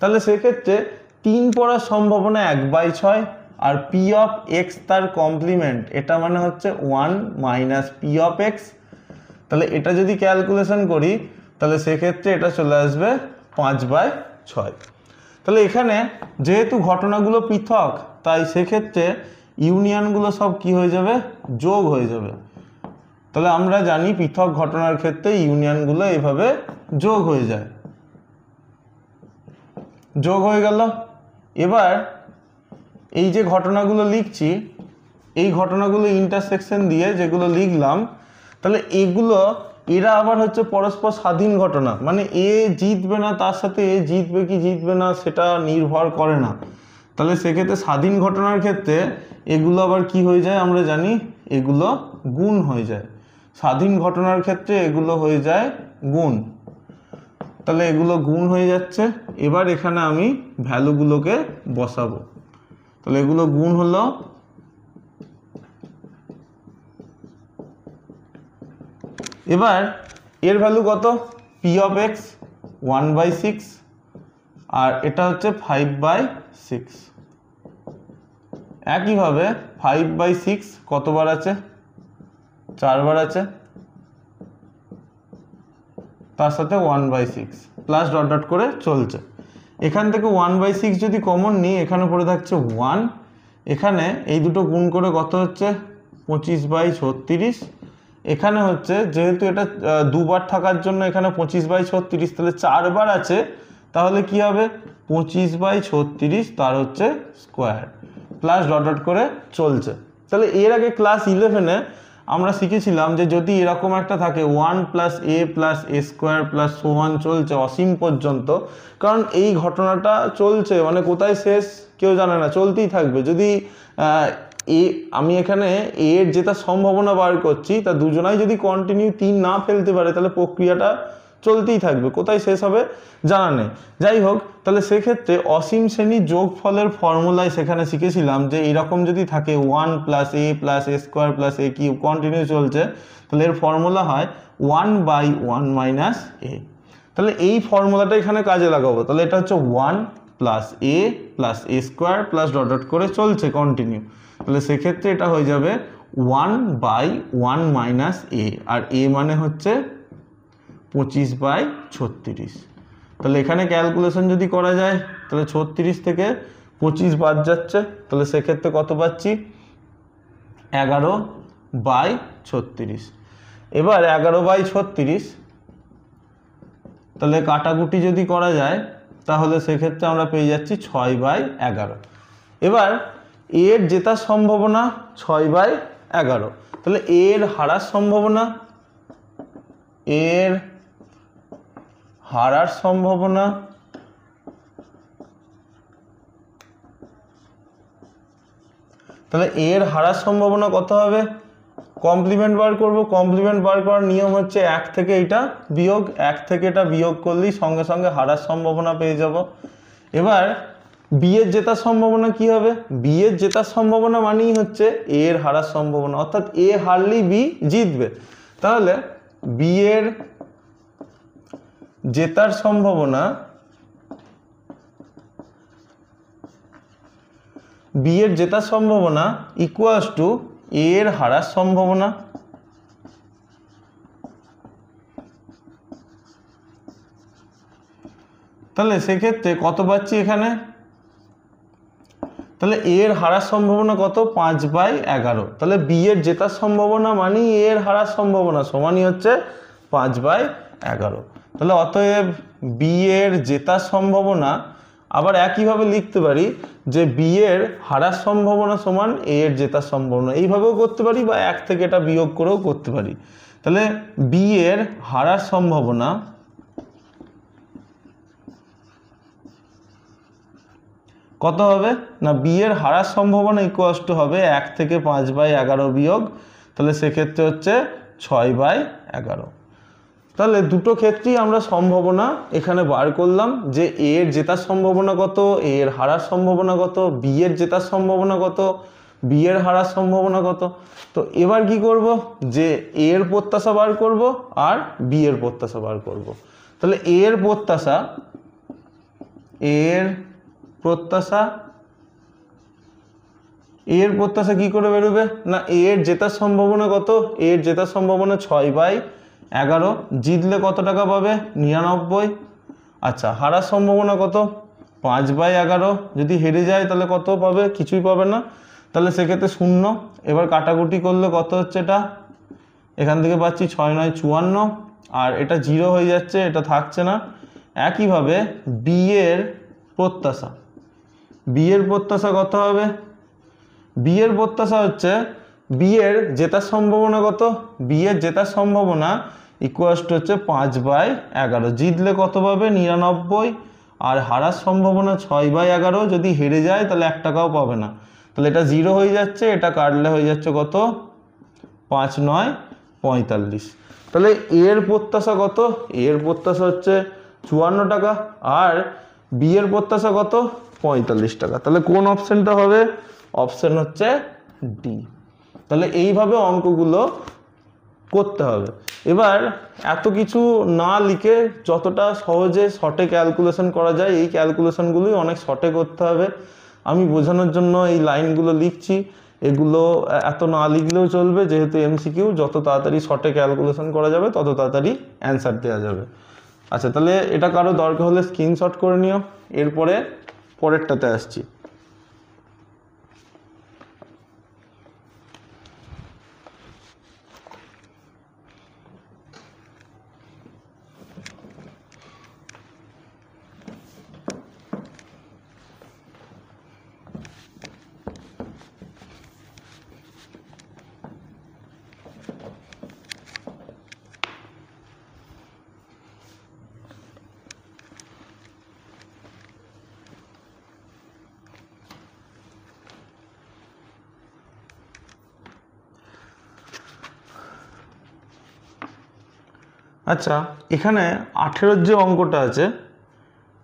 তাহলে সেক্ষেত্রে 3 পড়ার সম্ভাবনা 1/6, আর পি অফ এক্স তার কমপ্লিমেন্ট, এটা মানে হচ্ছে 1 মাইনাস পি অফ এক্স। তাহলে এটা যদি ক্যালকুলেশন করি তাহলে সেক্ষেত্রে এটা চলে আসবে 5/6। 6। তাহলে এখানে যেহেতু ঘটনাগুলো পৃথক তাই সেক্ষেত্রে ইউনিয়নগুলো সব কি হয়ে যাবে, যোগ হয়ে যাবে। তাহলে আমরা জানি পৃথক ঘটনার ক্ষেত্রে ইউনিয়নগুলো এভাবে যোগ হয়ে যায়, যোগ হয়ে গেল। এবার এই যে ঘটনাগুলো লিখছি, এই ঘটনাগুলো ইন্টারসেকশন দিয়ে যেগুলো লিখলাম, তাহলে এরা আবার হচ্ছে পরস্পর স্বাধীন ঘটনা, মানে এ জিতবে না তার সাথে এ জিতবে কি জিতবে না সেটা নির্ভর করে না। তাহলে সেক্ষেত্রে স্বাধীন ঘটনার ক্ষেত্রে এগুলো আবার কি হয়ে যায়, আমরা জানি এগুলো গুণ হয়ে যায়। স্বাধীন ঘটনার ক্ষেত্রে এগুলো হয়ে যায় গুণ। তাহলে এগুলো গুণ হয়ে যাচ্ছে। এবার এখানে আমি ভ্যালুগুলোকে বসাবো। তাহলে এগুলো গুণ হলো, এবার এর ভ্যালু কত, পি অফ এক্স 1/6 আর এটা হচ্ছে 5/6। একইভাবে 5/6 কতবার আছে, 4 বার আছে, তার সাথে 1/6 প্লাস ডট ডট করে চলছে। এখান থেকে 1/6 যদি কমন নিই, এখানে পড়ে থাকছে 1, এখানে এই দুটো গুণ করে কত হচ্ছে 25/36। এখানে হচ্ছে যেহেতু এটা দুবার থাকার জন্য এখানে 25/36, তাহলে 4 বার আছে, তাহলে কি হবে 25/36 তার হচ্ছে স্কোয়ার প্লাস ডট ডট করে চলছে। তাহলে এর আগে ক্লাস 11-এ আমরা শিখেছিলাম যে যদি এরকম একটা থাকে 1 + a + a² + so on চলছে অসীম পর্যন্ত, কারণ এই ঘটনাটা চলছে মানে কোথায় শেষ কেউ জানে না, চলতেই থাকবে। যদি আমি এখানে এর যেটা সম্ভাবনা বার করছি তা দুজনাই যদি কন্টিনিউ 3 না ফেলতে পারে, তাহলে প্রক্রিয়াটা চলতেই থাকবে, কোথায় শেষ হবে জানা নেই। যাই হোক, তাহলে সেক্ষেত্রে অসীম শ্রেণীর যোগফলের ফর্মুলায় সেখানে শিখেছিলাম যে এরকম যদি থাকে 1 + a + a² + a³ কন্টিনিউ চলছে, তাহলে এর ফর্মুলা হয় 1/1 - a। তাহলে এই ফর্মুলাটা এখানে কাজে লাগাবো। তাহলে এটা হচ্ছে 1 + a + a² plus dot dot করে চলছে কন্টিনিউ। তাহলে সেক্ষেত্রে এটা হয়ে যাবে 1/1 - a, আর a মানে হচ্ছে 25/36। তাহলে এখানে ক্যালকুলেশন যদি করা যায়, তাহলে 36 থেকে 25 বাদ যাচ্ছে, তাহলে সেক্ষেত্রে কত পাচ্ছি 11/36। এবার 11/36 তাহলে কাটাকুটি যদি করা যায়, তাহলে সেক্ষেত্রে আমরা পেয়ে যাচ্ছি 6/11। এবার এর জেতার সম্ভাবনা 6/11, তাহলে এর হারার সম্ভাবনা, তাহলে এর হারার সম্ভাবনা কত হবে, কমপ্লিমেন্ট বার করব। কমপ্লিমেন্ট বার করার নিয়ম হচ্ছে 1 থেকে এটা বিয়োগ, 1 থেকে এটা বিয়োগ করলেই সঙ্গে সঙ্গে হারার সম্ভাবনা পেয়ে যাব। এবার বি এর জেতার সম্ভাবনা কি হবে, বি এর জেতার সম্ভাবনা মানেই হচ্ছে এর হারার সম্ভাবনা, অর্থাৎ এ হারলেই বি জিতবে। তাহলে বি এর জেতার সম্ভাবনা, বি এর জেতার সম্ভাবনা ইকুয়ালস টু এর হারার সম্ভাবনা। তাহলে সেক্ষেত্রে কত পাচ্ছি এখানে, তাহলে এর হারার সম্ভাবনা কত 5/11। তাহলে বি এর জেতার সম্ভাবনা মানেই এর হারার সম্ভাবনা সমানই হচ্ছে 5/11। তাহলে অতএব বি এর জেতার সম্ভাবনা, আবার একইভাবে লিখতে পারি যে বি এর হারার সম্ভাবনা সমান এ এর জেতার সম্ভাবনা, এইভাবেও করতে পারি বা 1 থেকে এটা বিয়োগ করেও করতে পারি। তাহলে বি এর হারার সম্ভাবনা কত হবে না, বি এর হারার সম্ভাবনা ইকুয়ালস টু হবে 1 থেকে 5/11 বিয়োগ, তাহলে সেক্ষেত্রে হচ্ছে 6/11। তাহলে দুটো ক্ষেত্রেই আমরা সম্ভাবনা এখানে বার করলাম যে এ এর জেতার সম্ভাবনা কত, এ এর হারার সম্ভাবনা কত, বি এর জেতার সম্ভাবনা কত, বি এর হারার সম্ভাবনা কত। তো এবার কি করব, যে এ এর প্রত্যাশা বার করব আর বি এর প্রত্যাশা বার করব। তাহলে এ এর প্রত্যাশা, এর প্রত্যাশা কি করে বেরোবে না, এর জেতার সম্ভাবনা কত, এর জেতার সম্ভাবনা 6/11, জিতলে কত টাকা পাবে 99, আচ্ছা, হারার সম্ভাবনা কত? 5/11। যদি হেরে যায় তাহলে কত পাবে? কিছুই পাবে না, তাহলে সেক্ষেত্রে 0। এবার কাটাকুটি করলে কত হচ্ছে? এটা এখান থেকে পাচ্ছি 6 9 54, আর এটা 0 হয়ে যাচ্ছে, এটা থাকছে না। একইভাবে বি এর প্রত্যাশা, বি এর প্রত্যাশা কত হবে? বি এর প্রত্যাশা হচ্ছে, বি এর জেতার সম্ভাবনা কত? বি এর জেতার সম্ভাবনা ইকুয়ালস টু হচ্ছে 5/11। জিতলে কত পাবে? 99। আর হারার সম্ভাবনা 6/11। যদি হেরে যায় তাহলে 1 টাকাও পাবে না, তাহলে এটা 0 হয়ে যাচ্ছে, এটা কাটলে হয়ে যাচ্ছে কত? 5 9 45। তাহলে এর প্রত্যাশা কত? এর প্রত্যাশা হচ্ছে 54 টাকা, আর বি এর প্রত্যাশা কত? 45 টাকা। তাহলে কোন অপশনটা হবে? অপশন হচ্ছে ডি। তাহলে এইভাবে অঙ্কগুলো করতে হবে। এবার এত কিছু না লিখে যতটা সহজে শর্টে ক্যালকুলেশন করা যায়, এই ক্যালকুলেশনগুলোই অনেক শর্টে করতে হবে। আমি বোঝানোর জন্য এই লাইনগুলো লিখছি, এগুলো এত না লিখলেও চলবে, যেহেতু এমসিকিউ। যত তাড়াতাড়ি শর্টে ক্যালকুলেশন করা যাবে তত তাড়াতাড়ি অ্যান্সার দেওয়া যাবে। আচ্ছা, তাহলে এটা কারো দরকার হলে স্ক্রিনশট করে নিও। এরপরে পরেরটাতে আসছি। আচ্ছা, এখানে 18 যে অঙ্কটা আছে,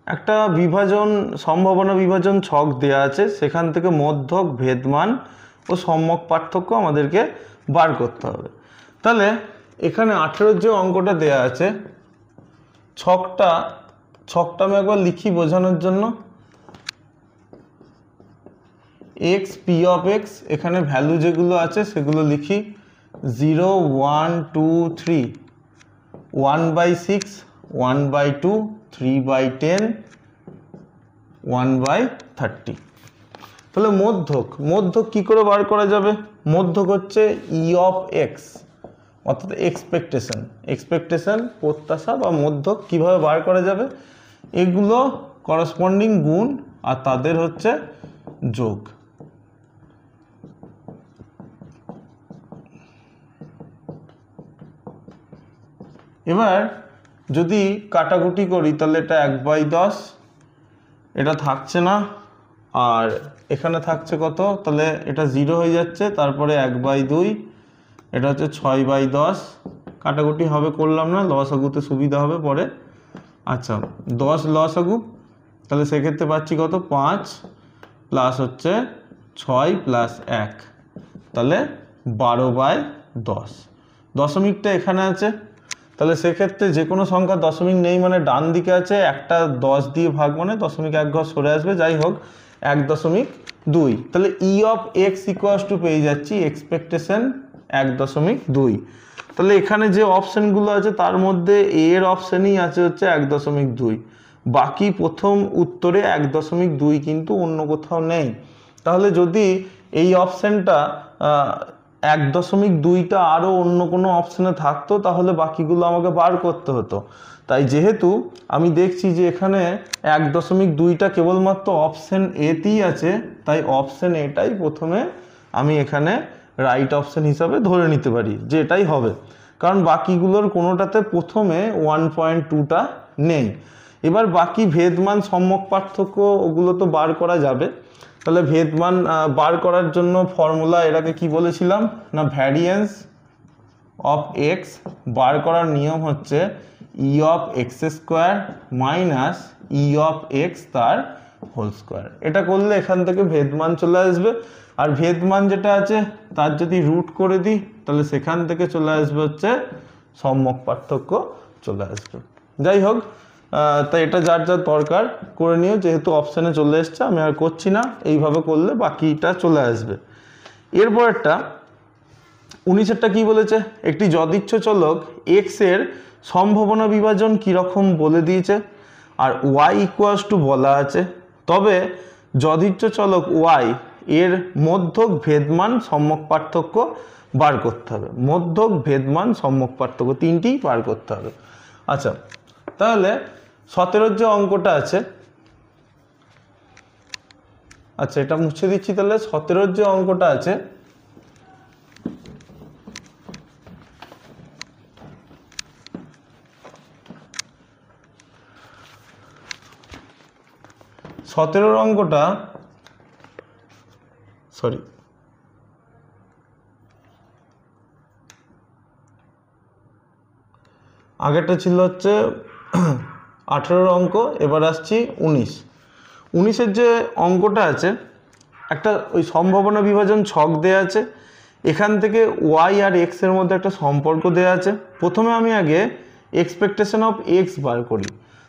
একটা বিভাজন সম্ভাবনা বিভাজন ছক দেয়া আছে, সেখান থেকে মধ্যক, ভেদমান ও সম্যক পার্থক্য আমাদেরকে বার করতে হবে। তাহলে এখানে 18 যে অঙ্কটা দেয়া আছে, ছকটা আমি একবার লিখি বোঝানোর জন্য। এক্স পি অফ এক্স, এখানে ভ্যালু যেগুলো আছে সেগুলো লিখি। 0 1 2 3, 1/6, 1/2, 3/10, 1/30। তাহলে মধ্যক কি করে বার করা যাবে? মধ্যক হচ্ছে ই অফ এক্স, অর্থাৎ এক্সপেকটেশন প্রত্যাশা বা মধ্যক কিভাবে বার করা যাবে? এগুলো করসপন্ডিং গুণ আর তাদের হচ্ছে যোগ। এবার যদি কাটাকুটি করি তাহলে এটা 1/10, এটা থাকছে না, আর এখানে থাকছে কত? তাহলে এটা 0 হয়ে যাচ্ছে, তারপরে 1/2, এটা হচ্ছে 6/10। কাটাকুটি হবে, করলাম না, লসাগুতে সুবিধা হবে পরে। আচ্ছা, 10 লসাগু, তাহলে সেক্ষেত্রে পাচ্ছি কত? 5 প্লাস হচ্ছে 6 প্লাস 1, তাহলে 12/10। দশমিকটা এখানে আছে, তাহলে সেক্ষেত্রে যে কোনো সংখ্যা দশমিক নেই মানে ডান দিকে আছে, একটা 10 দিয়ে ভাগ মানে দশমিক 1 ঘর সরে আসবে, যাই হোক 1.2। তাহলে ই অফ এক্স ইকুয়ালস টু পেয়ে যাচ্ছি এক্সপেকটেশন 1.2। তাহলে এখানে যে অপশনগুলো আছে তার মধ্যে এর অপশনই আছে হচ্ছে 1.2, বাকি প্রথম উত্তরে 1.2 কিন্তু অন্য কোথাও নেই। তাহলে যদি এই অপশনটা 1.2টা আরও অন্য কোনো অপশানে থাকতো তাহলে বাকিগুলো আমাকে বার করতে হতো। তাই যেহেতু আমি দেখছি যে এখানে 1.2টা কেবলমাত্র অপশন এতেই আছে, তাই অপশন এটাই প্রথমে আমি এখানে রাইট অপশন হিসাবে ধরে নিতে পারি যে এটাই হবে, কারণ বাকিগুলোর কোনোটাতে প্রথমে 1.2টা নেই। এবার বাকি ভেদমান সম্যক পার্থক্য ওগুলো তো বার করা যাবে। তাহলে ভেদমান বার করার জন্য ফর্মুলা এটাকে কি বলেছিলাম না, ভ্যারিয়েন্স অফ এক্স বার করার নিয়ম হচ্ছে ই of X square minus E of X তার হোল স্কোয়ার। এটা করলে এখান থেকে ভেদমান চলে আসবে, আর ভেদমান যেটা আছে তার যদি রুট করে দিই তাহলে সেখান থেকে চলে আসবে হচ্ছে সম্যক পার্থক্য চলে আসবে। যাই হোক, তাই এটা যার যার দরকার করে নিও, যেহেতু অপশানে চলে এসছে আমি আর করছি না, এইভাবে করলে বাকিটা চলে আসবে। এরপরেরটা 19এরটা কি বলেছে? একটি যদিচ্ছ চলক এক্স এর সম্ভাবনা বিভাজন কীরকম বলে দিয়েছে। আর y ইকুয়ালস টু বলা আছে, তবে যদিচ্ছ চলক y এর মধ্যক ভেদমান সম্যক পার্থক্য বার করতে হবে। মধ্যক ভেদমান সম্যক পার্থক্য তিনটিই বার করতে হবে। আচ্ছা, তাহলে 17 যে অঙ্কটা আছে, আচ্ছা এটা মুছে দিচ্ছি। তাহলে 17 যে অঙ্কটা আছে, অঙ্কটা সরি আগেরটা ছিল হচ্ছে 18 অঙ্ক, এবার আসছি 19-এর যে অঙ্কটা আছে, একটা ওই সম্ভাবনা বিভাজন ছক দেয়া আছে, এখান থেকে y আর x এর মধ্যে একটা সম্পর্ক দেয়া আছে। প্রথমে আমি আগে এক্সপেকটেশন অফ x বার করি।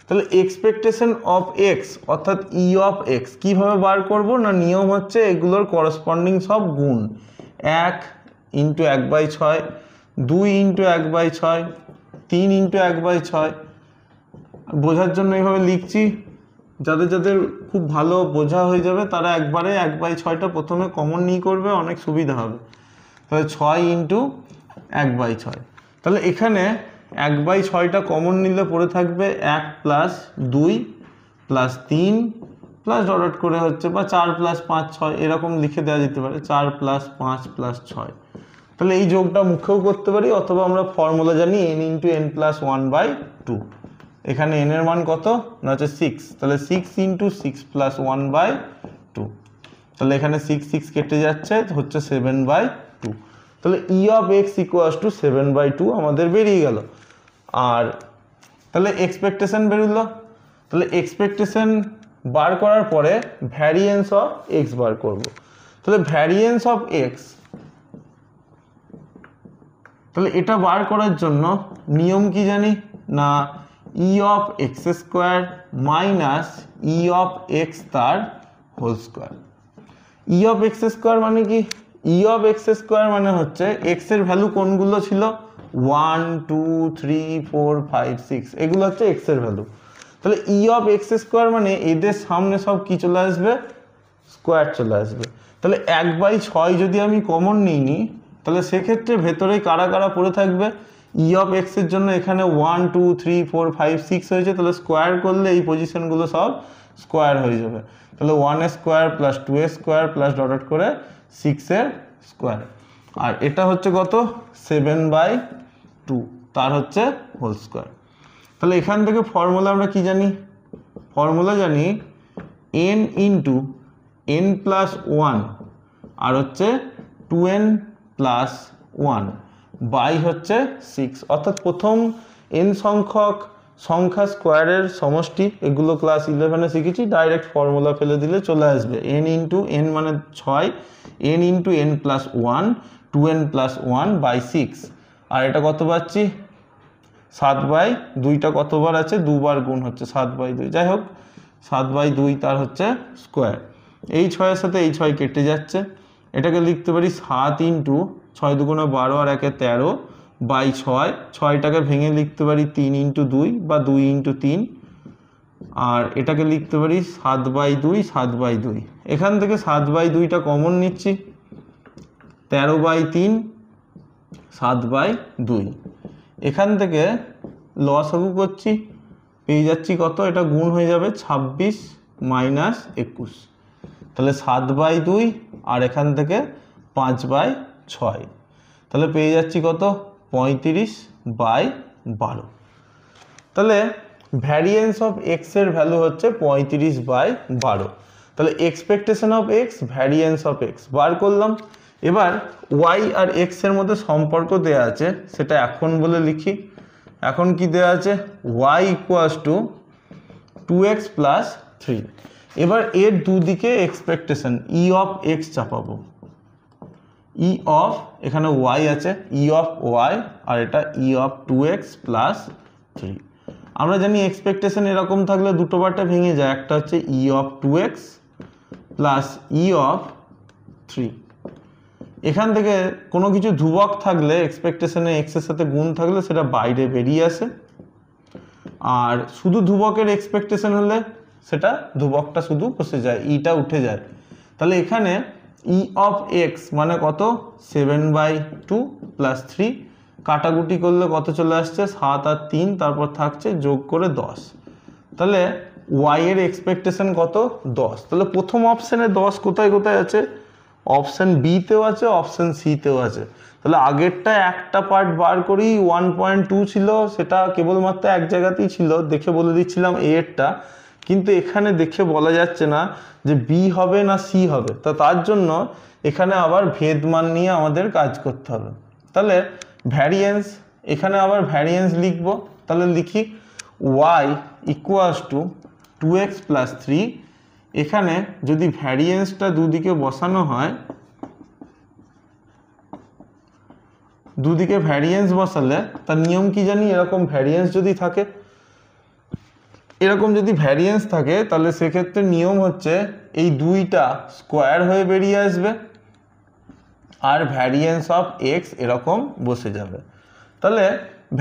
তাহলে এক্সপেকটেশন অফ x অর্থাৎ ই অফ x কীভাবে বার করব না, নিয়ম হচ্ছে এগুলোর করসপন্ডিং সব গুণ, 1 ইন্টু 1/6, 2 ইন্টু 1/6, 3 ইন্টু 1/6। বোঝার জন্য এইভাবে লিখছি, যাদের যাদের খুব ভালো বোঝা হয়ে যাবে তারা একবারে 1/6টা প্রথমে কমন নিয়ে করবে, অনেক সুবিধা হবে। তাহলে 6 ইন্টু 1/6, তাহলে এখানে 1/6টা কমন নিলে পড়ে থাকবে 1 প্লাস 2 প্লাস 3 প্লাস ডট করে হচ্ছে, বা 4 প্লাস 5 6 এরকম লিখে দেওয়া যেতে পারে, 4 প্লাস 5 প্লাস 6। তাহলে এই যোগটা মুখেও করতে পারি, অথবা আমরা ফর্মুলা জানি n ইন্টু n প্লাস 1/2। এখানে n এর মান কত না হচ্ছে 6, তাহলে 6 ইন্টু 6 প্লাস 1/2, তাহলে এখানে 6 6 কেটে যাচ্ছে, হচ্ছে 7/2। তাহলে ই অফ এক্স ইকুয়ালস টু 7/2 আমাদের বেরিয়ে গেল। আর তাহলে এক্সপেকটেশন বেরোলো, তাহলে এক্সপেকটেশন বার করার পরে ভ্যারিয়েন্স অফ এক্স বার করব। তাহলে ভ্যারিয়েন্স অফ এক্স, তাহলে এটা বার করার জন্য নিয়ম কি জানি না, E of X square minus E of X তার whole square. E of X square মানে কি, ই অফ এক্স স্কোয়ার মানে হচ্ছে এক্স এর ভ্যালু কোনগুলো ছিল, 1 2 3 4 5 6, এগুলো হচ্ছে এক্স এর ভ্যালু। তাহলে ই অফ এক্স স্কোয়ার মানে এদের সামনে সব কি চলে আসবে, স্কোয়ার চলে আসবে। তাহলে 1/6 যদি আমি কমন নিই, তাহলে সেক্ষেত্রে ভেতরে কারা কারা পড়ে থাকবে, ই অফ এক্স এর জন্য এখানে 1 2 3 4 5 6 হয়েছে, তাহলে স্কোয়ার করলে এই পজিশনগুলো সব স্কোয়ার হয়ে যাবে। তাহলে 1 square plus 2 square plus dot করে 6 এর স্কোয়ার, আর এটা হচ্ছে কত 7/2, তার হচ্ছে হোল স্কোয়ার। তাহলে এখান থেকে ফর্মুলা আমরা কি জানি, ফর্মুলা জানি n ইন্টু n প্লাস 1 আর হচ্ছে 2n প্লাস 1 বাই হচ্ছে 6, অর্থাৎ প্রথম n সংখ্যক সংখ্যা স্কোয়ারের সমষ্টি, এগুলো ক্লাস 11-এ শিখেছি, ডাইরেক্ট ফর্মুলা ফেলে দিলে চলে আসবে n ইন্টু n মানে 6, n into n plus 1 2n plus 1 by 6, আর এটা কত পাচ্ছি 7/2টা কতবার আছে, দুবার গুণ হচ্ছে 7/2, যাই হোক 7/2 তার হচ্ছে স্কোয়ার। এই 6-এর সাথে এই 6 কেটে যাচ্ছে, এটাকে লিখতে পারি 7 ইন্টু 6 2 12 আর 1 13 বাই 6, 6টাকে ভেঙে লিখতে পারি 3 ইন্টু 2 বা 2 ইন্টু 3, আর এটাকে লিখতে পারি 7/2 7/2। এখান থেকে 7/2টা কমন নিচ্ছি, 13/3 7/2। এখান থেকে লসাগু করছি, পেয়ে যাচ্ছি কত, এটা গুণ হয়ে যাবে 26 মাইনাস 21, তাহলে 7/2 আর এখান থেকে 5/6, তাহলে পেয়ে যাচ্ছি কত 35/12। তাহলে ভ্যারিয়েন্স অফ এক্স এর ভ্যালু হচ্ছে 35/12। তাহলে expectation of X, variance of X বার করলাম। এবার ওয়াই আর এক্স এর মধ্যে সম্পর্ক দেয়া আছে, সেটা এখন বলে লিখি। এখন কি দেয়া আছে, Y equals to 2x plus 3। এবার এর দুদিকে এক্সপেকটেশন ই অফ এক্স চাপাবো, ই অফ এখানে ওয়াই আছে, ই অফ ওয়াই, আর এটা ই অফ 2x প্লাস 3। আমরা জানি এক্সপেকটেশন এরকম থাকলে দুটো পার্টে ভেঙে যায়, একটা হচ্ছে ই of 2x plus E of 3। এখান থেকে কোনো কিছু ধ্রুবক থাকলে এক্সপেকটেশনে এক্স এর সাথে গুণ থাকলে সেটা বাইরে বেরিয়ে আসে, আর শুধু ধ্রুবকের এক্সপেকটেশন হলে সেটা ধ্রুবকটা শুধু বসে যায়, ইটা উঠে যায়। তাহলে এখানে ই অফ এক্স মানে কত 7/2 প্লাস 3, কাটাকুটি করলে কত চলে আসছে 7 আর 3, তারপর থাকছে যোগ করে 10। তাহলে ওয়াই এর এক্সপেকটেশন কত 10। তাহলে প্রথম অপশানে 10 কোথায় কোথায় আছে, অপশান বিতেও আছে, অপশান সিতেও আছে। তাহলে আগেরটা একটা পার্ট বার করি 1.2 ছিল, সেটা কেবলমাত্র এক জায়গাতেই ছিল, দেখে বলে দিচ্ছিলাম এ এরটা, কিন্তু এখানে দেখে বলা যাচ্ছে না যে বি হবে না সি হবে। তার জন্য এখানে আবার ভেদ মান নিয়ে আমাদের কাজ করতে হবে। তাহলে ভ্যারিয়েন্স, এখানে আবার ভ্যারিয়েন্স লিখবো। তাহলে লিখি y equals two 2x plus 3। এখানে যদি ভ্যারিয়েন্সটা দুদিকে বসানো হয়, দুদিকে ভ্যারিয়েন্স বসালে তার নিয়ম কি জানি, এরকম ভ্যারিয়েন্স যদি থাকে, এরকম যদি ভ্যারিয়েন্স থাকে তাহলে সেক্ষেত্রে নিয়ম হচ্ছে এই দুইটা স্কোয়ার হয়ে বেরিয়ে আসবে আর ভ্যারিয়েন্স অফ এক্স এরকম বসে যাবে। তাহলে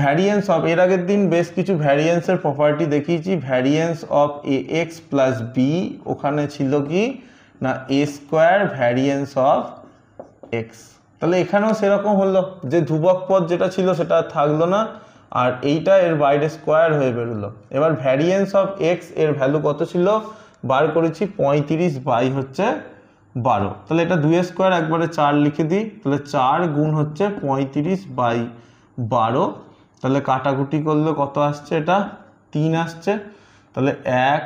ভ্যারিয়েন্স অফ, এর আগের দিন বেশ কিছু ভ্যারিয়েন্সের প্রপার্টি দেখিয়েছি। Variance of a x plus b, ওখানে ছিল কি না a square variance of x. তাহলে এখানেও সেরকম হলো যে ধ্রুবক পদ যেটা ছিল সেটা থাকলো না, আর এইটা এর বাইরে স্কোয়ার হয়ে বেরোলো। এবার ভ্যারিয়েন্স অফ এক্স এর ভ্যালু কত ছিল বার করেছি 35/12। তাহলে এটা 2 স্কোয়ার একবারে 4 লিখে দিই, তাহলে 4 গুণ হচ্ছে 35/12। তাহলে কাটাকুটি করলে কত আসছে, এটা 3 আসছে। তাহলে 1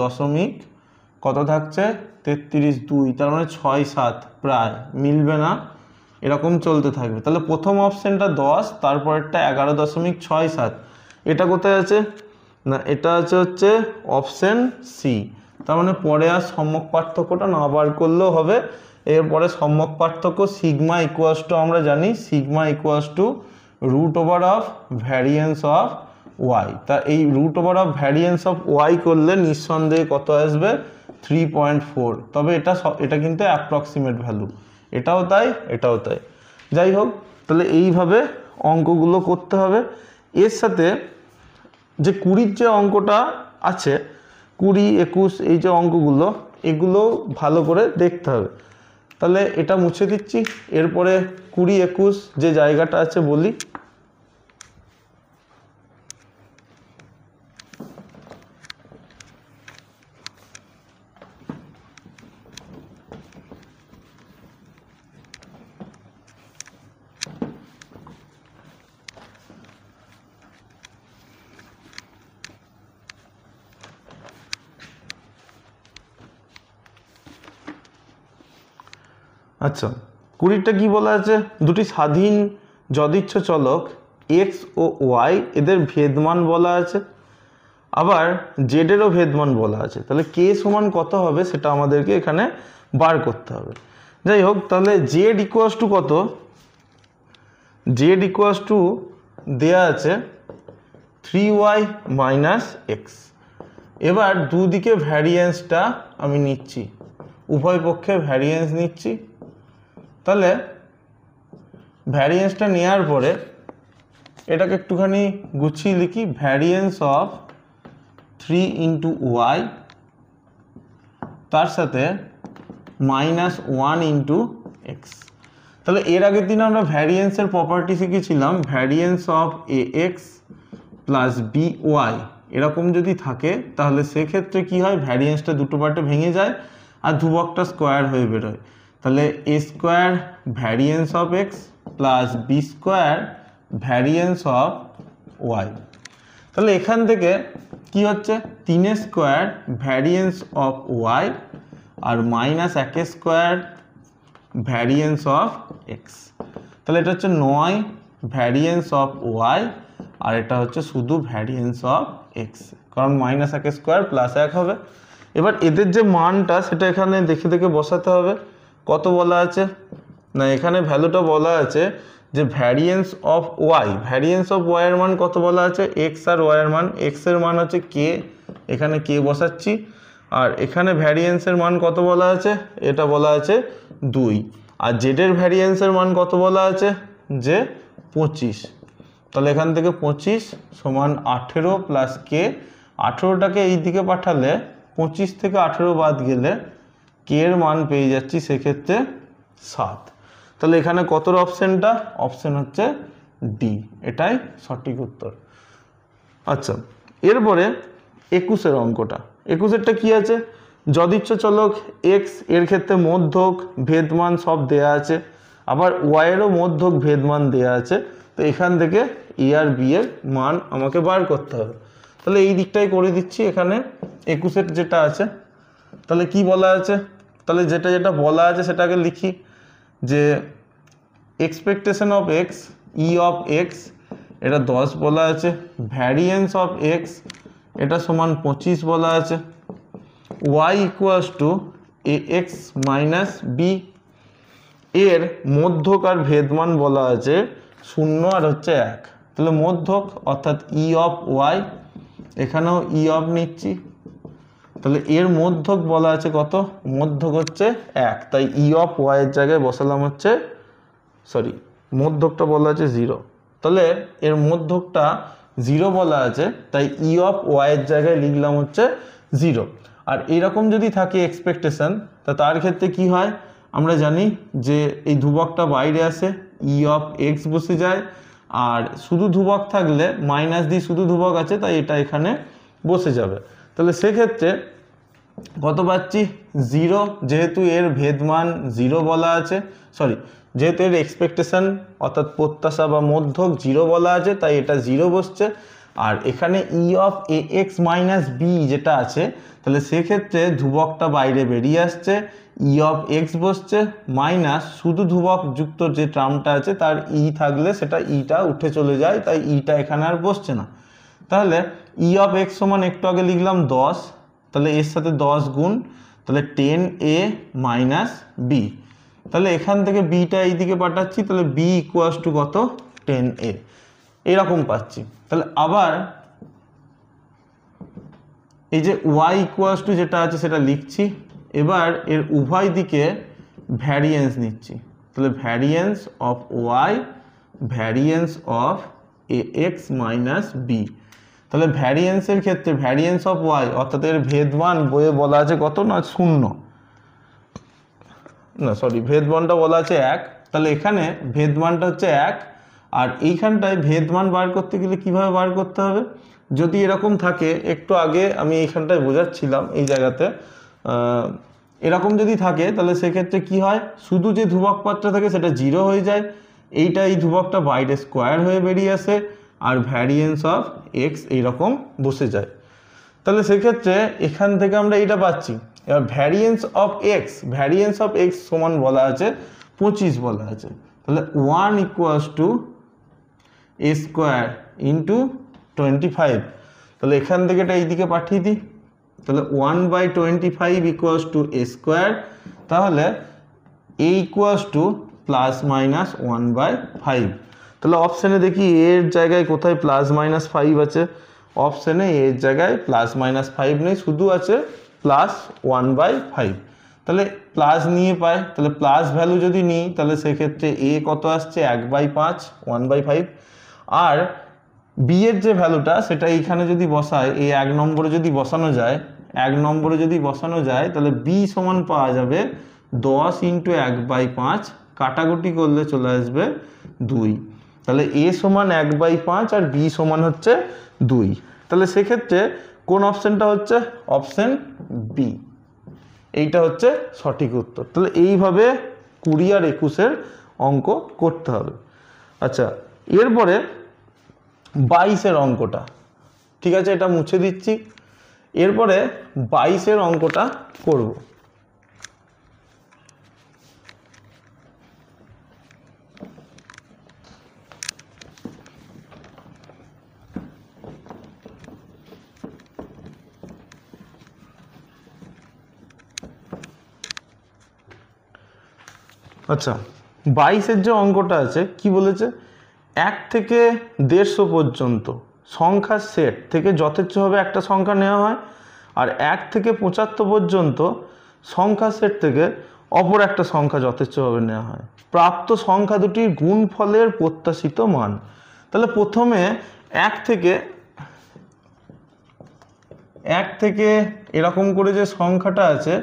দশমিক কত থাকছে 33/2, তার মানে 6-7 প্রায় মিলবে না, এরকম চলতে থাকবে। তাহলে প্রথম অপশানটা 10, তারপরেরটা 11.67। এটা কোথায় আছে না, এটা হচ্ছে অপশান সি। তার মানে পরে আর সম্যক পার্থক্যটা না বার করলেও হবে। এরপরে সম্যক পার্থক্য সিগমা ইকুয়ালস টু, আমরা জানি sigma equals to root over of variance of y. তা এই root over of variance of y করলে নিঃসন্দেহে কত আসবে 3.4। তবে এটা কিন্তু অ্যাপ্রক্সিমেট ভ্যালু, এটাও তাই এটাও তাই। যাই হোক, তাহলে এইভাবে অঙ্কগুলো করতে হবে। এর সাথে যে 20 যে অঙ্কটা আছে, 20, 21 এই যে অঙ্কগুলো, এগুলো ভালো করে দেখতে হবে। তাহলে এটা মুছে দিচ্ছি, এরপরে 20, 21 যে জায়গাটা আছে বলি। আচ্ছা, 20টা কি বলা আছে, দুটি স্বাধীন যদিচ্ছ চলক এক্স ও ওয়াই, এদের ভেদমান বলা আছে, আবার জেডেরও ভেদমান বলা আছে। তাহলে কে সমান কত হবে সেটা আমাদেরকে এখানে বার করতে হবে। যাই হোক, তাহলে জেড ইকুয়ালস টু কত, জেড ইকুয়ালস টু দেয়া আছে 3y মাইনাস এক্স। এবার দুদিকে ভ্যারিয়েন্সটা আমি নিচ্ছি, উভয় পক্ষে ভ্যারিয়েন্স নিচ্ছি। তাহলে ভ্যারিয়েন্সটা নেওয়ার পরে এটাকে একটুখানি গুছিয়ে লিখি, ভ্যারিয়েন্স অফ 3 ইন্টু ওয়াই, তার সাথে -1 ইন্টু এক্স। তাহলে এর আগের দিন আমরা ভ্যারিয়েন্সের প্রপার্টি শিখেছিলাম, variance of a x plus b y এরকম যদি থাকে তাহলে সেক্ষেত্রে কি হয়, ভ্যারিয়েন্সটা দুটো পার্টে ভেঙে যায় আর ধ্রুবকটা স্কোয়ার হয়ে বেরোয়। তাহলে A square variance of X plus B square variance of Y. তাহলে এখান থেকে কি হচ্ছে 3 স্কোয়ার ভ্যারিয়েন্স অফ ওয়াই আর -1 স্কোয়ার ভ্যারিয়েন্স অফ এক্স। তাহলে এটা হচ্ছে 9 ভ্যারিয়েন্স অফ ওয়াই আর এটা হচ্ছে শুধু ভ্যারিয়েন্স অফ এক্স, কারণ -1 স্কোয়ার প্লাস 1 হবে। এবার এদের যে মানটা সেটা এখানে দেখে দেখে বসাতে হবে। কত বলা আছে না, এখানে ভ্যালুটা বলা আছে যে variance of y, variance of y এর মান কত বলা আছে, এক্স আর ওয়াই এর মান, এক্স এর মান হচ্ছে কে, এখানে কে বসাচ্ছি, আর এখানে ভ্যারিয়েন্সের মান কত বলা আছে, এটা বলা আছে 2, আর জেডের ভ্যারিয়েন্সের মান কত বলা আছে যে 25। তাহলে এখান থেকে 25 সমান 18 প্লাস কে, 18টাকে এই দিকে পাঠালে 25 থেকে 18 বাদ গেলে কে এর মান পেয়ে যাচ্ছি সেক্ষেত্রে 7। তাহলে এখানে কতর অপশানটা? অপশান হচ্ছে ডি, এটাই সঠিক উত্তর। আচ্ছা, এরপরে 21-এর অঙ্কটা। 21-এরটা কি আছে? যদিচ্ছ চলক এক্স এর ক্ষেত্রে মধ্যক ভেদমান সব দেয়া আছে, আবার ওয়াইয়েরও মধ্যক ভেদমান দেয়া আছে। তো এখান থেকে এ আর বি এর মান আমাকে বার করতে হবে। তাহলে এই দিকটাই করে দিচ্ছি। এখানে 21-এর যেটা আছে, তাহলে কি বলা আছে? তাহলে যেটা যেটা বলা আছে সেটাকে লিখি, যে expectation of x E of x এটা 10 বলা আছে, ভ্যারিয়েন্স অফ এক্স এটা সমান 25 বলা আছে, y equals to a x minus b এর মধ্যক আর ভেদমান বলা আছে 0 আর হচ্ছে 1। তাহলে মধ্যক অর্থাৎ ই অফ ওয়াই, এখানেও ই অফ নিচ্ছি। তাহলে এর মধ্যক বলা আছে কত? মধ্যক হচ্ছে 1, তাই ই অফ ওয়াই এর জায়গায় বসালাম হচ্ছে, মধ্যকটা বলা আছে 0। তাহলে এর মধ্যকটা 0 বলা আছে, তাই ই অফ ওয়াই এর জায়গায় লিখলাম হচ্ছে 0। আর এরকম যদি থাকে এক্সপেকটেশন, তার ক্ষেত্রে কি হয়? আমরা জানি যে এই ধ্রুবকটা বাইরে আসে, ই অফ এক্স বসে যায়, আর শুধু ধ্রুবক থাকলে মাইনাস দিয়ে শুধু ধ্রুবক আছে, তাই এটা এখানে বসে যাবে। তাহলে সেক্ষেত্রে কত পাচ্ছি? 0, যেহেতু এর ভেদমান 0 বলা আছে, যেহেতু এর এক্সপেকটেশন অর্থাৎ প্রত্যাশা বা মধ্যক 0 বলা আছে, তাই এটা 0 বসছে। আর এখানে E of a x minus b যেটা আছে, তাহলে সেক্ষেত্রে ধ্রুবকটা বাইরে বেরিয়ে আসছে, ই অফ এক্স বসছে, মাইনাস শুধু ধ্রুবক যুক্ত যে টার্মটা আছে তার ই থাকলে সেটা ইটা উঠে চলে যায়, তাই ইটা এখানে আর বসছে না। তাহলে ই অফ এক্স সমান একটু আগে লিখলাম 10, তাহলে এর সাথে 10 গুণ, তাহলে 10a মাইনাস বি। তাহলে এখান থেকে বিটা এইদিকে পাঠাচ্ছি, তাহলে বি ইকুয়ালস টু কত? 10a, এরকম পাচ্ছি। তাহলে আবার এই যে y ইকুয়ালস টু যেটা আছে সেটা লিখছি, এবার এর উভয় দিকে ভ্যারিয়েন্স নিচ্ছি। তাহলে variance of y, variance of a x minus b. তাহলে ভ্যারিয়েন্সের ক্ষেত্রে ভ্যারিয়েন্স অফ ওয়াই অর্থাৎ এর ভেদমান বইয়ে বলা আছে কত? না 0, ভেদমানটা বলা আছে 1। তাহলে এখানে ভেদমানটা হচ্ছে 1, আর এইখানটায় ভেদমান বার করতে গেলে কিভাবে বার করতে হবে? যদি এরকম থাকে, একটু আগে আমি এইখানটায় বোঝাচ্ছিলাম এই জায়গাতে, এরকম যদি থাকে তাহলে সেক্ষেত্রে কি হয়? শুধু যে ধ্রুবক পাত্র থাকে সেটা 0 হয়ে যায়, এইটা এই ধ্রুবকটা বাইরে স্কোয়ার হয়ে বেরিয়ে আসে, আর ভ্যারিয়েন্স অফ এক্স এইরকম বসে যায়। তাহলে সেক্ষেত্রে এখান থেকে আমরা এইটা পাচ্ছি। এবার ভ্যারিয়েন্স অফ এক্স সমান বলা আছে 25 বলা আছে। তাহলে 1 equals to A square into 25। তাহলে এখান থেকে এটা এইদিকে পাঠিয়ে দিই, তাহলে 1/25 ইকুয়ালস টু এ স্কোয়ার। তাহলে এ ইকুয়ালস টু প্লাস মাইনাস 1/5। তাহলে অপশানে দেখি এর জায়গায় কোথায় প্লাস মাইনাস 5 আছে? অপশানে এর জায়গায় প্লাস মাইনাস 5 নেই, শুধু আছে প্লাস 1/5। তাহলে প্লাস নিয়ে পাই, তাহলে প্লাস ভ্যালু যদি নিই তাহলে সেক্ষেত্রে এ কত আসছে? 1/5, 1/5। আর বি এর যে ভ্যালুটা সেটা এইখানে যদি বসায়, এই 1 নম্বরে যদি বসানো যায়, তাহলে বি সমান পাওয়া যাবে 10 ইন্টু 1/5, কাটাকুটি করলে চলে আসবে 2। তাহলে এ সমান 1/5 আর বি সমান হচ্ছে 2। তাহলে সেক্ষেত্রে কোন অপশানটা হচ্ছে? অপশান বি, এইটা হচ্ছে সঠিক উত্তর। তাহলে এইভাবে 20 আর 21-এর অঙ্ক করতে হবে। আচ্ছা, এরপরে 22-এর অঙ্কটা, ঠিক আছে, এটা মুছে দিচ্ছি। এরপরে 22-এর অঙ্কটা করব। আচ্ছা, 22-এর যে অঙ্কটা আছে কি বলেছে? 1 থেকে 150 পর্যন্ত সংখ্যার সেট থেকে যথেচ্ছভাবে একটা সংখ্যা নেওয়া হয়, আর 1 থেকে 75 পর্যন্ত সংখ্যার সেট থেকে অপর একটা সংখ্যা যথেচ্ছভাবে নেওয়া হয়। প্রাপ্ত সংখ্যা দুটির গুণফলের প্রত্যাশিত মান। তাহলে প্রথমে এক থেকে এরকম করে যে সংখ্যাটা আছে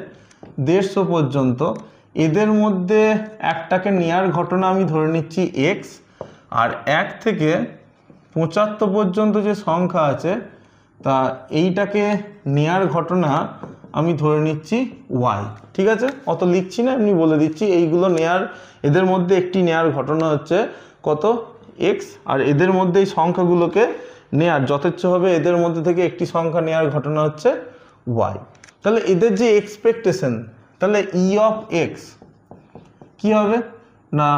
150 পর্যন্ত, এদের মধ্যে একটাকে নেয়ার ঘটনা আমি ধরে নিচ্ছি এক্স, আর 1 থেকে 75 পর্যন্ত যে সংখ্যা আছে তা এইটাকে নেয়ার ঘটনা আমি ধরে নিচ্ছি ওয়াই। ঠিক আছে, অত লিখছি না, এমনি বলে দিচ্ছি এইগুলো নেয়ার, এদের মধ্যে একটি নেয়ার ঘটনা হচ্ছে কত এক্স, আর এদের মধ্যে এই সংখ্যাগুলোকে নেয়ার যথেচ্ছ হবে এদের মধ্যে থেকে একটি সংখ্যা নেয়ার ঘটনা হচ্ছে ওয়াই। তাহলে এদের যে এক্সপেকটেশন, তাহলে ই অফ এক্স কী হবে না,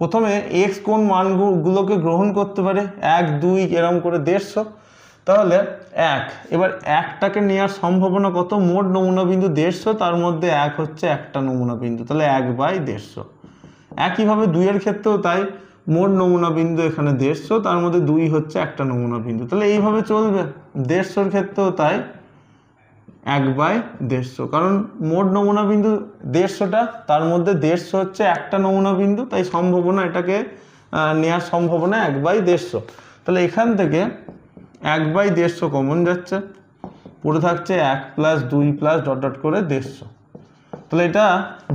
প্রথমে এক্স কোন মানগুলোকে গ্রহণ করতে পারে 1 2 এরম করে 150, তাহলে 1, এবার একটাকে নেওয়ার সম্ভাবনা কত, মোট নমুনা বিন্দু 150, তার মধ্যে 1 হচ্ছে একটা নমুনা বিন্দু, তাহলে 1/150। একইভাবে 2 এর ক্ষেত্রেও তাই, মোট নমুনা বিন্দু এখানে 150, তার মধ্যে 2 হচ্ছে একটা নমুনা বিন্দু, তাহলে এইভাবে চলবে। 150-র ক্ষেত্রেও তাই 1/150, কারণ মোট নমুনা বিন্দু 150টা, তার মধ্যে 150 হচ্ছে একটা নমুনা বিন্দু, তাই সম্ভাবনা এটাকে নেওয়ার সম্ভাবনা 1/150। তাহলে এখান থেকে 1/150 কমন যাচ্ছে, পুরো থাকছে 1 + 2 + ডট ডট করে 150। তাহলে এটা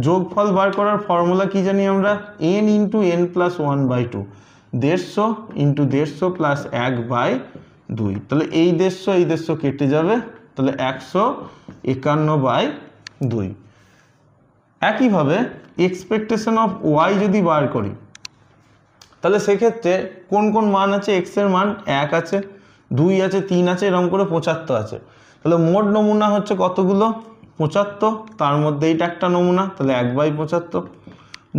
যোগফল বার করার ফর্মুলা কি জানি আমরা, n × n + 1/2, 150 × 150 + 1/2। তাহলে এই 150 কেটে যাবে, তাহলে 151/2। একইভাবে এক্সপেকটেশন অফ ওয়াই যদি বার করি, তাহলে সেক্ষেত্রে কোন কোন মান আছে, এক্স এর মান 1 আছে, 2 আছে, 3 আছে, এরকম করে 75 আছে। তাহলে মোট নমুনা হচ্ছে কতগুলো, 75, তার মধ্যে এইটা একটা নমুনা, তাহলে 1/75।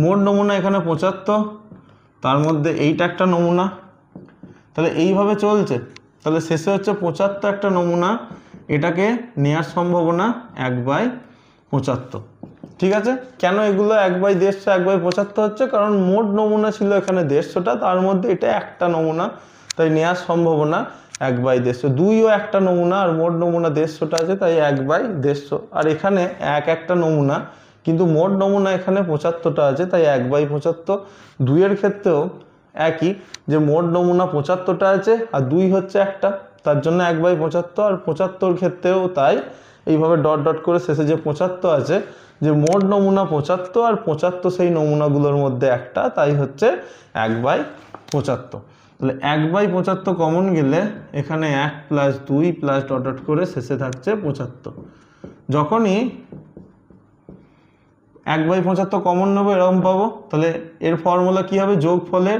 মোট নমুনা এখানে 75, তার মধ্যে এইটা একটা নমুনা, তাহলে এইভাবে চলছে। তাহলে শেষে হচ্ছে 75 একটা নমুনা, এটাকে নেওয়ার সম্ভাবনা 1/75। ঠিক আছে, কেন এগুলো 1/150 1/75 হচ্ছে, কারণ মোট নমুনা ছিল এখানে 150টা, তার মধ্যে এটা একটা নমুনা, তাই নেওয়ার সম্ভাবনা 1/150। 2ও একটা নমুনা, আর মোট নমুনা 150টা আছে, তাই 1/150। আর এখানে একটা নমুনা, কিন্তু মোট নমুনা এখানে 75টা আছে, তাই 1/75। 2 এর ক্ষেত্রেও একই, যে মোট নমুনা 75টা আছে আর 2 হচ্ছে একটা, তার জন্য 1/75। আর 75 ক্ষেত্রেও তাই, এইভাবে ডট ডট করে শেষে যে 75 আছে, যে মোট নমুনা 75 আর 75 সেই নমুনাগুলোর মধ্যে একটা, তাই হচ্ছে 1/75। তাহলে 1/75 কমন গেলে এখানে 1 + 2 + ডট ডট করে শেষে থাকছে 75। যখনই 1/75 কমন নেবো এরকম পাবো, তাহলে এর ফর্মুলা কি হবে, যোগফলের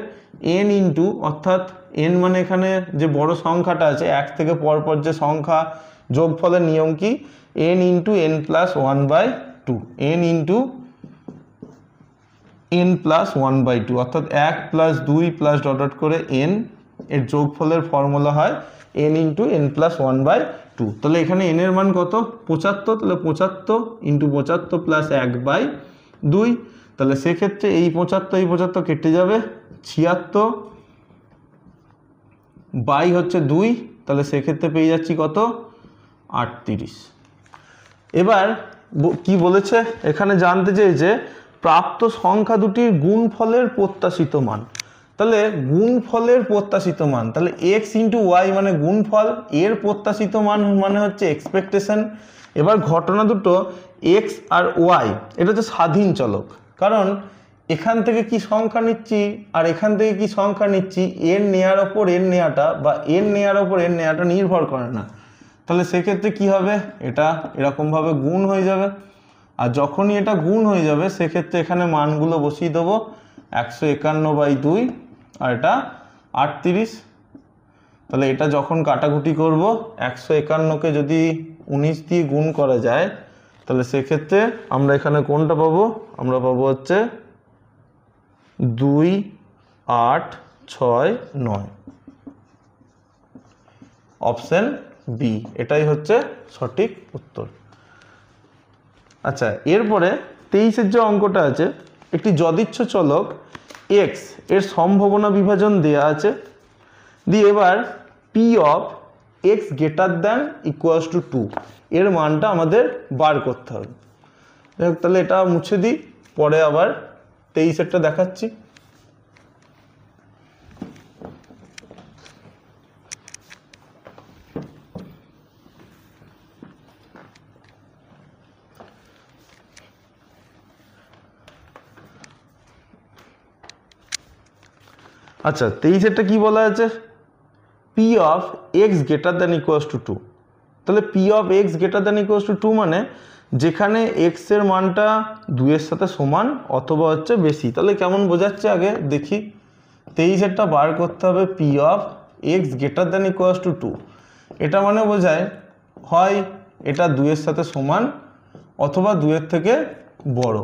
n ইন্টু, অর্থাৎ n মানে এখানে যে বড় সংখ্যাটা আছে 1 থেকে পরপর যে সংখ্যা, যোগফলের নিয়ম কি, n × n + 1/2, n × n + 1/2, অর্থাৎ 1 + 2 + ডট ডট করে n, এর যোগফলের ফর্মুলা হয় n × n + 1/2। তাহলে এখানে n এর মান কত, 75, তাহলে 75 × 75 + 1/2, তাহলে সেক্ষেত্রে এই 75 কেটে যাবে, 76 বাই হচ্ছে 2, তাহলে সেক্ষেত্রে পেয়ে যাচ্ছি কত, 38। এবার কি বলেছে এখানে, জানতে চেয়েছে প্রাপ্ত সংখ্যা দুটির গুণফলের প্রত্যাশিত মান। তাহলে গুণফলের প্রত্যাশিত মান, তাহলে x × y মানে গুণফল, এর প্রত্যাশিত মান মানে হচ্ছে এক্সপেকটেশন। এবার ঘটনা দুটো x আর y, এটা হচ্ছে স্বাধীন চলক, কারণ এখান থেকে কি সংখ্যা নিচ্ছি আর এখান থেকে কি সংখ্যা নিচ্ছি, এর নেয়ার ওপর এর নেয়াটা বা এর নেয়ার ওপর এর নেয়াটা নির্ভর করে না। তাহলে সেক্ষেত্রে কি হবে, এটা এরকমভাবে গুণ হয়ে যাবে, আর যখনই এটা গুণ হয়ে যাবে সেক্ষেত্রে এখানে মানগুলো বসিয়ে দেবো, 151/2 আর এটা 38। তাহলে এটা যখন কাটাকুটি করব, 151কে যদি 19 দিয়ে গুণ করা যায়, তাহলে সেক্ষেত্রে আমরা এখানে কোনটা পাবো, আমরা পাবো হচ্ছে 2 8 6 9, অপশন বি, এটাই হচ্ছে সঠিক উত্তর। আচ্ছা, এরপরে 23-এর যে অঙ্কটা আছে, একটি যদিচ্ছ চলক x এর সম্ভাবনা বিভাজন দেয়া আছে, দিয়ে এবার p অফ x > 2 এর মানটা আমাদের বার করতে হবে। তাহলে এটা মুছে দিই, পরে আবার 23-এরটা দেখাচ্ছি। আচ্ছা 23-এরটা কি বলা আছে, P of x greater than equals to 2। তাহলে P of x greater than equals to 2 মানে যেখানে এক্স এর মানটা 2-এর সাথে সমান অথবা হচ্ছে বেশি। তাহলে কেমন বোঝাচ্ছে আগে দেখি। 23-এরটা বার করতে হবে P of x greater than equals to 2। এটা মানে বোঝায় হয় এটা 2-এর সাথে সমান অথবা 2-এর থেকে বড়।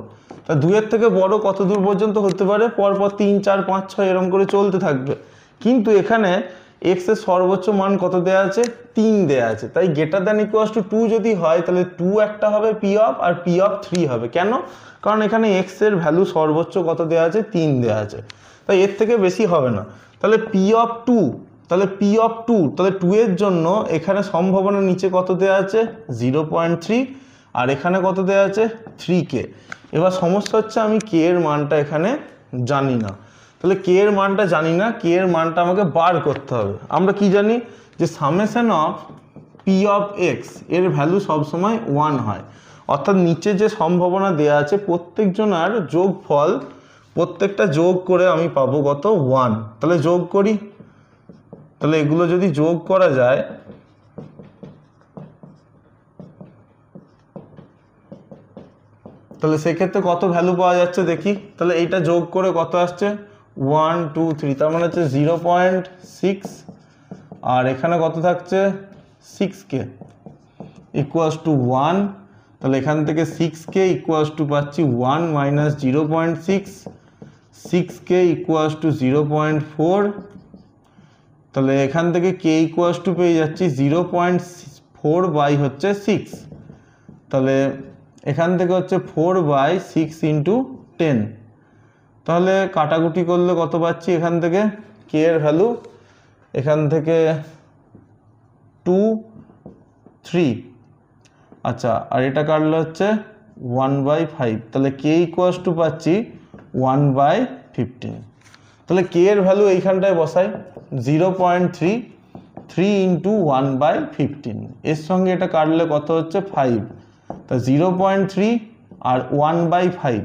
তা 2-এর থেকে বড় কত দূর পর্যন্ত হতে পারে, পরপর 3 4 5 6 এরকম করে চলতে থাকবে। কিন্তু এখানে এক্স এর সর্বোচ্চ মান কত দেয়া আছে, 3 দেয়া আছে। তাই গ্রেটার দ্যান ইকুয়ালস টু 2 যদি হয় তাহলে 2 একটা হবে পি অফ, আর পি অফ 3 হবে। কেন, কারণ এখানে এক্স এর ভ্যালু সর্বোচ্চ কত দেয়া আছে, 3 দেয়া আছে। তাই এর থেকে বেশি হবে না। তাহলে পি অফ 2, তাহলে পি অফ 2, তাহলে 2 এর জন্য এখানে সম্ভাবনা নিচে কত দেয়া আছে 0.3, আর এখানে কত দেয়া আছে 3k। এবার সমস্যা হচ্ছে আমি কে এর মানটা এখানে জানি না। তাহলে কে এর মানটা জানি না, কে এর মানটা আমাকে বার করতে হবে। আমরা কি জানি যে summation of P of X এর ভ্যালু সবসময় 1 হয়। অর্থাৎ নিচে যে সম্ভাবনা দেয়া আছে প্রত্যেকজনের যোগফল, প্রত্যেকটা যোগ করে আমি পাবো কত 1। তাহলে যোগ করি, তাহলে এগুলো যদি যোগ করা যায় তাহলে সেক্ষেত্রে কত ভ্যালু পাওয়া যাচ্ছে দেখি। তাহলে এইটা যোগ করে কত আসছে 1 2 3, তার মানে হচ্ছে 0.6, আর এখানে কত থাকছে 6k ইকুয়ালস টু 1। তাহলে এখান থেকে 6k ইকুয়ালস টু পাচ্ছি 1 মাইনাস 0.6, 6k ইকুয়ালস টু 0.4। তাহলে এখান থেকে k ইকুয়ালস টু পেয়ে যাচ্ছি 0.4 বাই হচ্ছে 6। তাহলে এখান থেকে হচ্ছে 4/6 ইন্টু 10। তাহলে কাটাকুটি করলে কত পাচ্ছি এখান থেকে কে এর ভ্যালু, এখান থেকে 2 3, আচ্ছা আর এটা কাটলে হচ্ছে 1/5। তাহলে কে ইকুয়ালস টু পাচ্ছি 1/15। তাহলে কে এর ভ্যালু এইখানটায় বসাই 0.3, 3 ইন্টু 1/15, এর সঙ্গে এটা কাটলে কত হচ্ছে 5। তা 0.3 আর 1/5,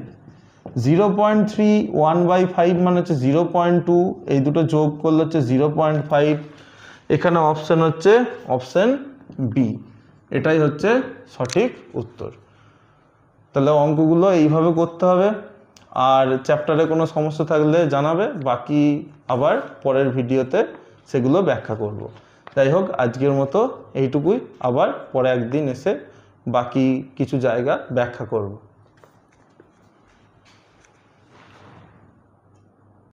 0.3 1/5 মানে হচ্ছে 0.2, এই দুটো যোগ করলে হচ্ছে 0.5। এখানে অপশন হচ্ছে অপশন বি, এটাই হচ্ছে সঠিক উত্তর। তাহলে অঙ্কগুলো এইভাবে করতে হবে। আর চ্যাপ্টারে কোনো সমস্যা থাকলে জানাবে, বাকি আবার পরের ভিডিওতে সেগুলো ব্যাখ্যা করব। যাই হোক আজকের মতো এইটুকুই, আবার পরে একদিন এসে বাকি কিছু জায়গা ব্যাখ্যা করব।